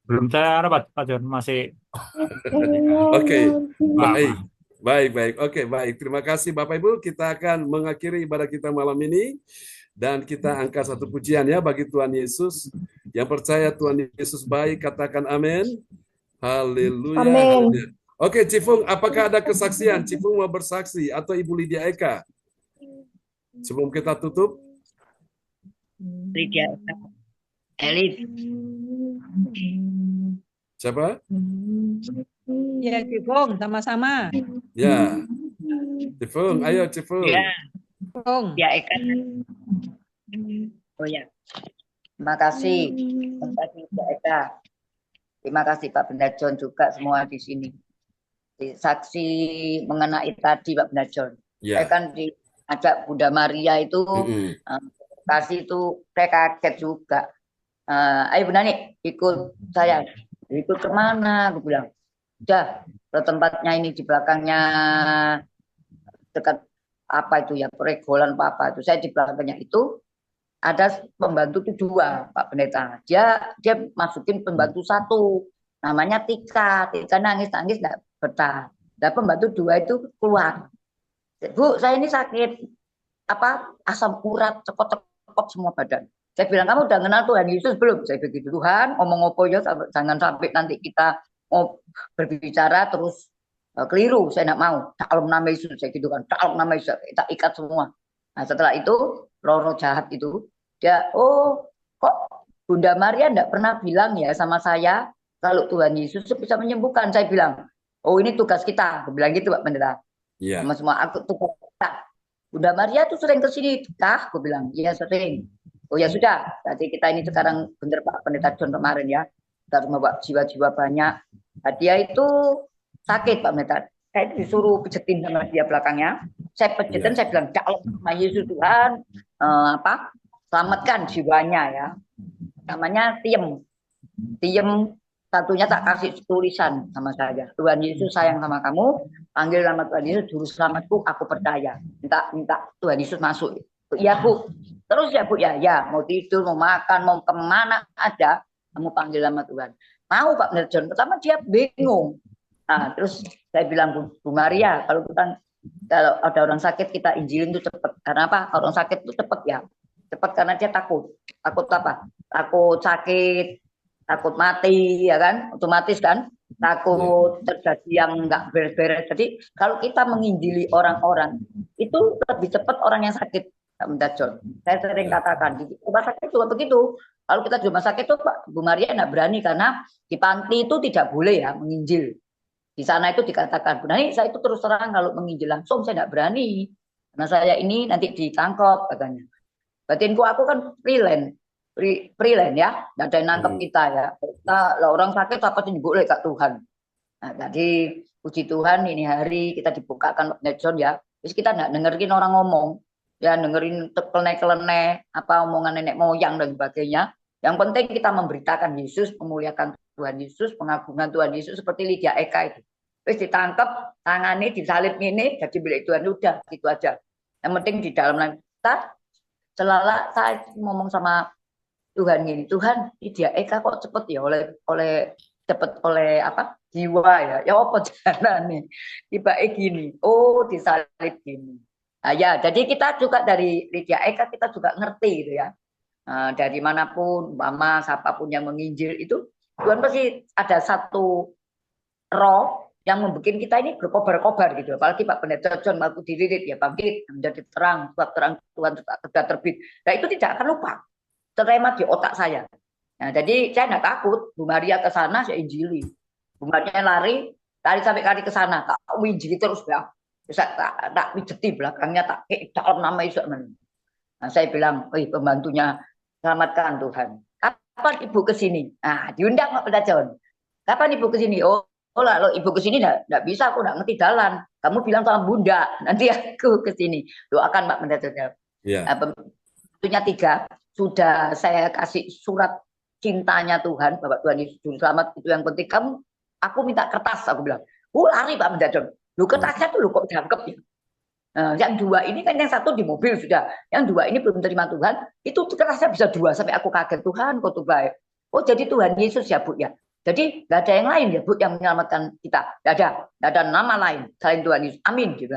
Belum saya dapat, Pak John, masih. Oke. Baik. Oke, baik. Terima kasih Bapak Ibu. Kita akan mengakhiri ibadah kita malam ini. Dan kita angkat satu pujian ya bagi Tuhan Yesus. Yang percaya Tuhan Yesus baik, katakan amin. Haleluya. Amin. Oke, Cifung, apakah ada kesaksian? Cifung mau bersaksi atau Ibu Lydia Eka? Sebelum kita tutup. Lydia Eka. Elit. Siapa? Ya, Cifung, sama-sama. Ya. Cifung, ayo Cifung. Ya. Cifung. Ya, Eka. Oh ya. Terima kasih. Terima kasih Mbak Eka. Terima kasih Pak Benda John juga semua di sini. Saksi mengenai tadi Pak Benda John. Ya. Saya kan diajak Bunda Maria itu kasih itu saya kaget juga. Ayo Bunda nih ikut saya. Ikut kemana? Aku bilang. Udah ke tempatnya ini di belakangnya dekat apa itu ya peregolan apa itu. Saya di belakangnya itu ada pembantu itu 2 Pak Pendeta. Dia masukin pembantu 1 namanya Tika nangis nggak betah. Dan pembantu 2 itu keluar. Bu, saya ini sakit asam urat, cekot semua badan. Saya bilang, kamu udah kenal Tuhan Yesus belum? Saya begitu, Tuhan ngomong apa ya, jangan sampai nanti kita mau berbicara terus keliru. Saya nggak mau. Dalam nama Yesus, saya gitu kan. Dalam nama Yesus kita ikat semua. Nah setelah itu roh jahat itu Dia, oh kok Bunda Maria enggak pernah bilang ya sama saya kalau Tuhan Yesus bisa menyembuhkan. Saya bilang, oh ini tugas kita. Aku bilang gitu Pak Pendeta. Iya. Sama semua aku tugas kita. Bunda Maria tuh sering ke sini kah? Aku bilang, iya sering. Oh ya sudah, berarti kita ini sekarang bener Pak Pendeta John kemarin ya. Kita membawa jiwa-jiwa banyak. Nah, dia itu sakit Pak Pendeta. Saya disuruh pijetin sama dia belakangnya. Saya pijetin, saya bilang, ya Allah, nama Yesus Tuhan, selamatkan jiwanya ya. Namanya Tiem. Tiem satunya tak kasih tulisan sama saya. Tuhan Yesus sayang sama kamu, panggil nama Tuhan Yesus, juru selamatku, aku percaya. Minta Tuhan Yesus masuk. Iya Bu. Terus ya Bu ya, mau tidur, mau makan, mau kemana ada, kamu panggil nama Tuhan. Mau Pak Pendeta John. Pertama dia bingung. Nah, terus saya bilang Bu Maria, kalau ada orang sakit kita injilin itu cepat. Karena apa? Orang sakit itu cepat ya. Cepat karena dia takut. Takut apa? Takut sakit, takut mati, ya kan? Otomatis kan? Takut terjadi yang nggak beres-beres. Jadi kalau kita menginjili orang-orang, itu lebih cepat orang yang sakit. John. Saya sering katakan di rumah sakit juga begitu. Kalau kita di rumah sakit itu Pak Bu Maria nggak berani karena di panti itu tidak boleh ya menginjil. Di sana itu dikatakan, benar saya itu terus terang kalau menginjil langsung saya nggak berani karena saya ini nanti ditangkap katanya. Batinku aku kan freelance ya, nggak ada yang nangkep kita ya. Kita orang sakit apa sih boleh Kak Tuhan. Nah, jadi puji Tuhan ini hari kita dibukakan John ya. Terus kita nggak dengerin orang ngomong. Ya dengerin kelenek-kelenek apa omongan nenek moyang dan sebagainya. Yang penting kita memberitakan Yesus, memuliakan Tuhan Yesus, pengagungan Tuhan Yesus seperti Lydia Eka itu. Terus ditangkap, tangannya disalib ini jadi milik Tuhan, udah gitu aja. Yang penting di dalam kita selalu saya ngomong sama Tuhan gini, Tuhan Lydia Eka kok cepet ya oleh apa jiwa ya. Ya apa jalan nih tiba gini. Oh disalib gini. Nah, ya, jadi kita juga dari Lydia Eka kita juga ngerti gitu ya. Dari manapun, mama, siapapun yang menginjil itu, Tuhan pasti ada satu roh yang membuat kita ini berkobar-kobar gitu. Apalagi Pak Pendeta John waktu diririt ya bangkit menjadi terang, sebab terang Tuhan sudah terbit. Nah itu tidak akan lupa, terema di otak saya. Nah, jadi saya tidak takut, Bu Maria ke sana saya injili. Bu Maria lari sampai kali ke sana, tak injili terus ya. Saya tak pijeti belakangnya tak dalam nama Yesus. Nah, saya bilang, pembantunya selamatkan Tuhan. Kapan ibu ke sini? Nah, diundang Pak Pendeta John. Kapan ibu ke sini? Oh, kalau ibu ke sini enggak bisa, aku enggak ngerti jalan. Kamu bilang sama Bunda, nanti aku ke sini. Doakan Pak Pendeta John. Yeah. Pembantunya 3 sudah saya kasih surat cintanya Tuhan, Bapak Tuhan Yesus selamat itu yang penting. Aku minta kertas, aku bilang. Lari Pak Pendeta John. Lu kertasnya tuh lu kok dianggap ya. Yang 2 ini kan yang 1 di mobil sudah, yang 2 ini belum terima Tuhan, itu kertasnya bisa 2 sampai aku kaget Tuhan kok tuh baik. Oh jadi Tuhan Yesus ya Bu ya. Jadi nggak ada yang lain ya Bu yang menyelamatkan kita, nggak ada nama lain selain Tuhan Yesus. Amin gitu.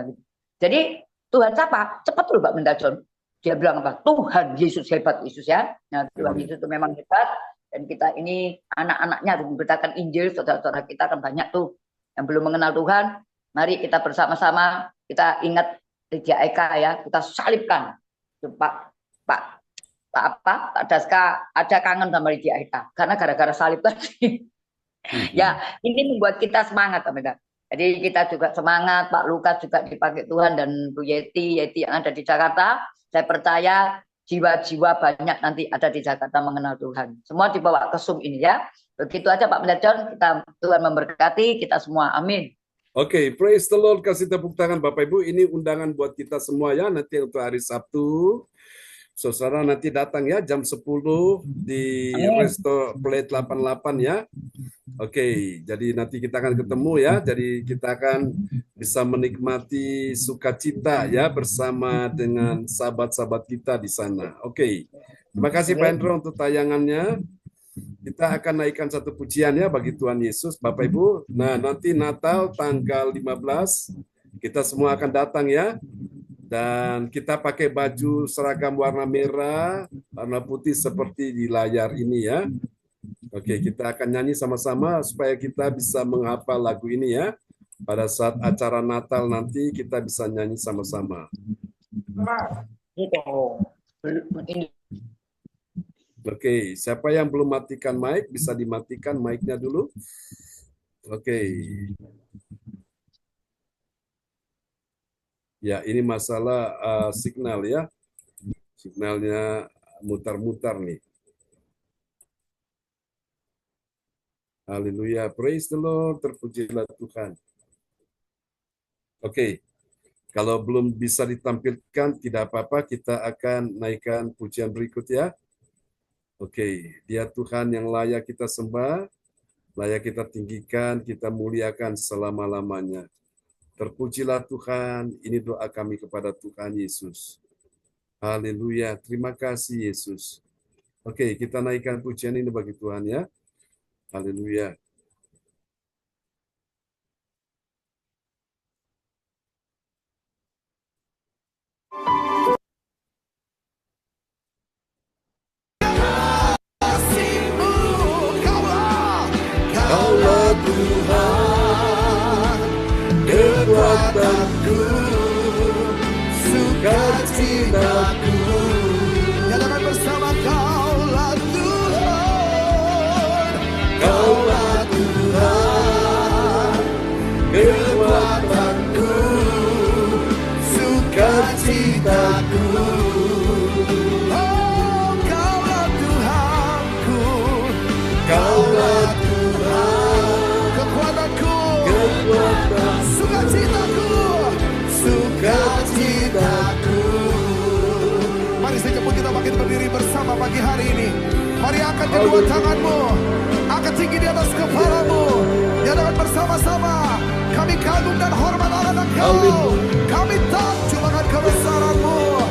Jadi Tuhan siapa? Cepat loh Pak Pendeta John. Dia bilang apa? Tuhan Yesus hebat Yesus ya. Nah Tuhan Yesus itu memang hebat dan kita ini anak-anaknya memberitakan Injil, saudara-saudara kita kan banyak tuh yang belum mengenal Tuhan. Mari kita bersama-sama kita ingat Lydia Eka ya, kita salibkan. Pak Daska ada kangen sama Lydia Eka karena gara-gara salib tadi. Ya, ini membuat kita semangat, teman-teman. Jadi kita juga semangat, Pak Lukas juga dipakai Tuhan dan Bu Yeti yang ada di Jakarta. Saya percaya jiwa-jiwa banyak nanti ada di Jakarta mengenal Tuhan. Semua dibawa ke Zoom ini ya. Begitu aja Pak Pendeta John, Tuhan memberkati kita semua. Amin. Oke, praise the Lord, kasih tepuk tangan Bapak Ibu. Ini undangan buat kita semua ya, nanti untuk hari Sabtu. Saudara nanti datang ya, jam 10 di Resto Plate 88 ya. Oke, jadi nanti kita akan ketemu ya, jadi kita akan bisa menikmati sukacita ya, bersama dengan sahabat-sahabat kita di sana. Oke, terima kasih Pak Hendro untuk tayangannya. Kita akan naikkan satu pujian ya bagi Tuhan Yesus, Bapak Ibu. Nah, nanti Natal tanggal 15, kita semua akan datang ya. Dan kita pakai baju seragam warna merah, warna putih seperti di layar ini ya. Oke, kita akan nyanyi sama-sama supaya kita bisa menghafal lagu ini ya. Pada saat acara Natal nanti kita bisa nyanyi sama-sama. Oke, siapa yang belum matikan mic, bisa dimatikan mic-nya dulu. Oke. Ya, ini masalah signal ya. Signalnya mutar-mutar nih. Haleluya, praise the Lord, terpujilah Tuhan. Oke, kalau belum bisa ditampilkan, tidak apa-apa, kita akan naikkan pujian berikut ya. Oke, Dia Tuhan yang layak kita sembah, layak kita tinggikan, kita muliakan selama-lamanya. Terpujilah Tuhan, ini doa kami kepada Tuhan Yesus. Haleluya, terima kasih Yesus. Oke, kita naikkan pujian ini bagi Tuhan ya. Haleluya. Kaulah Tuhan, kekuatanku, sukacitaku. Nyatakan bersama, Kaulah Tuhan, Kaulah Tuhan, kekuatanku, sukacitaku. Oh, Kaulah Tuhanku, Kaulah sukacitaku. Mari sekejap kita bangkit berdiri bersama pagi hari ini. Mari angkat kedua tanganmu, angkat tinggi di atas kepalamu. Nyatakan bersama-sama, kami kagum dan hormat Allah dan Kau. Kami takjub akan kebesaran-Mu.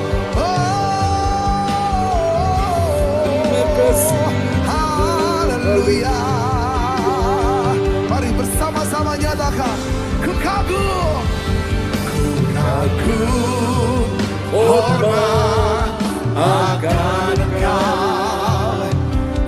Haleluya. Mari bersama-sama nyatakan, ku kagum, hormat akan Kau.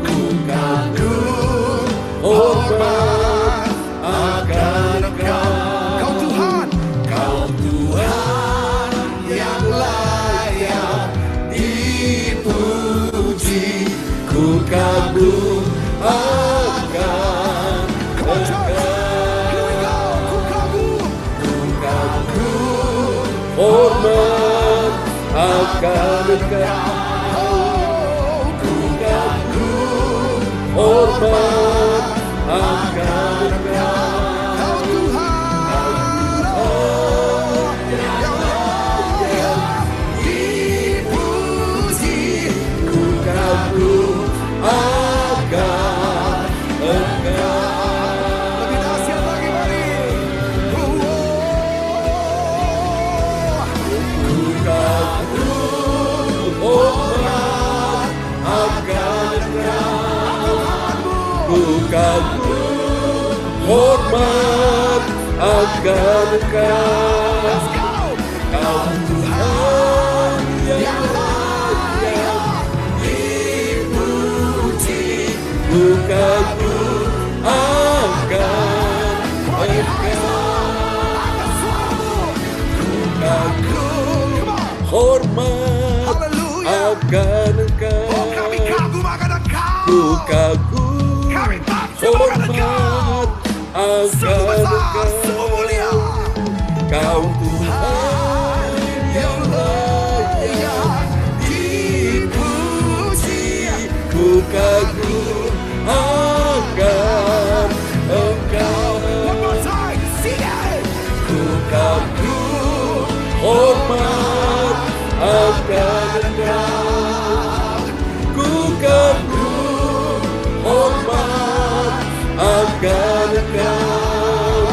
Ku kagum, hormat akan Kau. Kau Tuhan, Kau Tuhan yang layak dipuji. Ku kagum akan hormat akan Engkau. Ku kagum, hormat akan Engkau. Kau Tuhan yang layak dipuji. Ku kagum akan Engkau. Lebih dahsyat lagi, mari. Hormat akan Engkau. Ku kagum, hormat akan Engkau. Kau Tuhan yang layak dipuji. Ku kagum akan Engkau. Ku kagum, hormat akan Engkau. Oh, kami kagum akan Engkau. Ku kagum, hormat akan Engkau. Kau Tuhan yang layak dipuji. Ku kagum akan Engkau. Ku kagum, hormat akan Engkau. Ku kagum, hormat akan Engkau.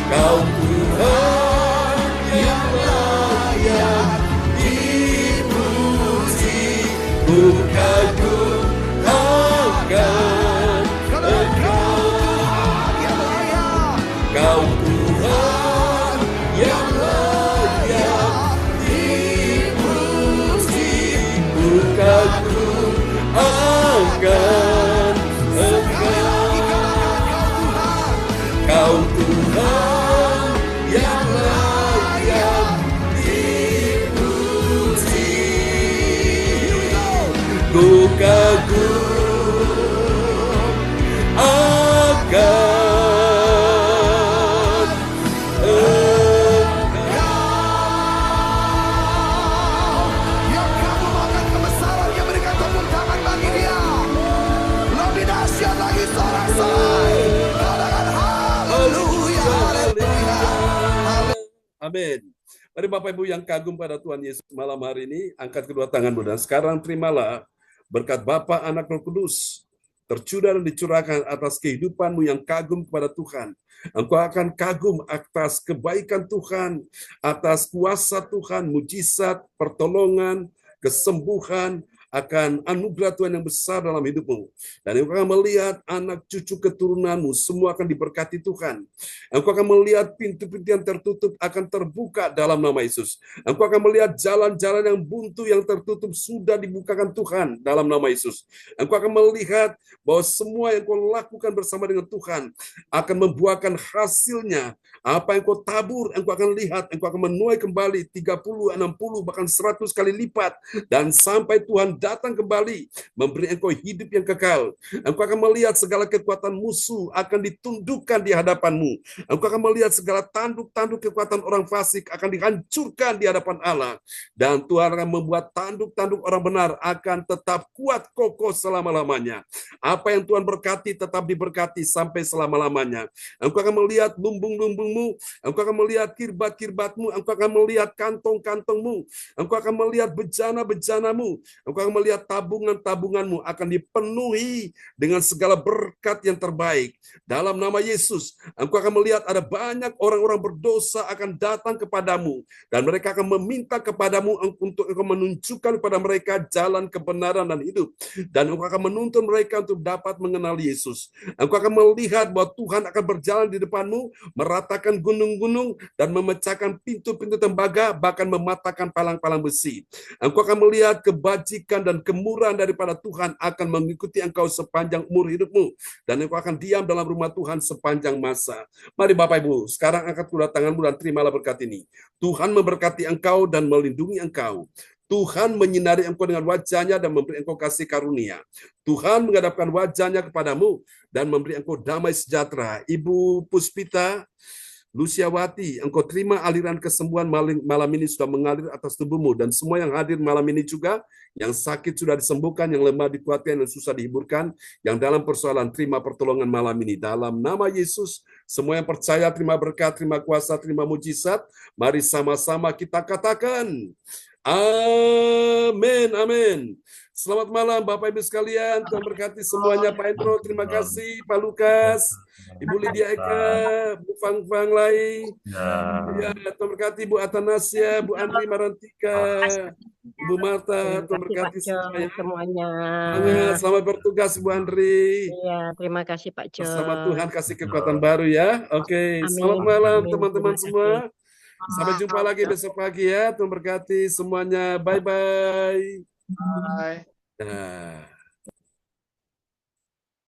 Kau Tuhan yang layak dipuji. Ku kagum akan Engkau. Kau Tuhan yang layak dipuji. Ku kagum akan Engkau. Kau Tuhan yang layak dipuji. Ku kagum Amin. Mari Bapak Ibu yang kagum pada Tuhan Yesus malam hari ini, angkat kedua tanganmu dan sekarang terimalah berkat Bapa, Anak, Roh Kudus tercurah dan dicurahkan atas kehidupanmu yang kagum kepada Tuhan. Engkau akan kagum atas kebaikan Tuhan, atas kuasa Tuhan, mujizat, pertolongan, kesembuhan, akan anugerah Tuhan yang besar dalam hidupmu. Dan engkau akan melihat anak cucu keturunanmu semua akan diberkati Tuhan. Engkau akan melihat pintu-pintu yang tertutup akan terbuka dalam nama Yesus. Engkau akan melihat jalan-jalan yang buntu yang tertutup sudah dibukakan Tuhan dalam nama Yesus. Engkau akan melihat bahwa semua yang kau lakukan bersama dengan Tuhan akan membuahkan hasilnya. Apa yang kau tabur, engkau akan lihat, engkau akan menuai kembali 30, 60, bahkan 100 kali lipat. Dan sampai Tuhan datang kembali, memberi engkau hidup yang kekal. Engkau akan melihat segala kekuatan musuh akan ditundukkan di hadapanmu. Engkau akan melihat segala tanduk-tanduk kekuatan orang fasik akan dihancurkan di hadapan Allah. Dan Tuhan akan membuat tanduk-tanduk orang benar akan tetap kuat kokoh selama-lamanya. Apa yang Tuhan berkati tetap diberkati sampai selama-lamanya. Engkau akan melihat lumbung-lumbungmu, engkau akan melihat kirbat-kirbatmu, engkau akan melihat kantong-kantongmu, engkau akan melihat bejana-bejanamu, engkau akan melihat tabungan-tabunganmu akan dipenuhi dengan segala berkat yang terbaik. Dalam nama Yesus, engkau akan melihat ada banyak orang-orang berdosa akan datang kepadamu, dan mereka akan meminta kepadamu untuk engkau menunjukkan kepada mereka jalan kebenaran dan hidup. Dan engkau akan menuntun mereka untuk dapat mengenal Yesus. Engkau akan melihat bahwa Tuhan akan berjalan di depanmu, meratakan gunung-gunung, dan memecahkan pintu-pintu tembaga, bahkan mematahkan palang-palang besi. Engkau akan melihat kebajikan dan kemurahan daripada Tuhan akan mengikuti engkau sepanjang umur hidupmu, dan engkau akan diam dalam rumah Tuhan sepanjang masa. Mari Bapak Ibu, sekarang angkat kedua tanganmu dan terimalah berkat ini. Tuhan memberkati engkau dan melindungi engkau. Tuhan menyinari engkau dengan wajahnya dan memberi engkau kasih karunia. Tuhan menghadapkan wajahnya kepadamu dan memberi engkau damai sejahtera. Ibu Puspita Luciawati, engkau terima aliran kesembuhan malam ini sudah mengalir atas tubuhmu, dan semua yang hadir malam ini juga, yang sakit sudah disembuhkan, yang lemah dikuatkan, yang susah dihiburkan, yang dalam persoalan terima pertolongan malam ini. Dalam nama Yesus, semua yang percaya terima berkat, terima kuasa, terima mujizat. Mari sama-sama kita katakan, amin, amin. Selamat malam Bapak Ibu sekalian, Tuhan berkati semuanya. Pak Endro, terima kasih. Pak Lukas, Ibu Lydia Eka, Bu Fang Fang Lai, ya, Tuhan berkati Bu Atanasia, Bu Andri Marantika, Ibu Marta, Tuhan berkati semuanya. Selamat bertugas Bu Andri. Iya, terima kasih Pak Jo. Bersama Tuhan kasih kekuatan baru ya. Oke, selamat malam teman-teman semua. Sampai jumpa lagi besok pagi ya. Tuhan berkati semuanya. Bye-bye. Bye. Nah.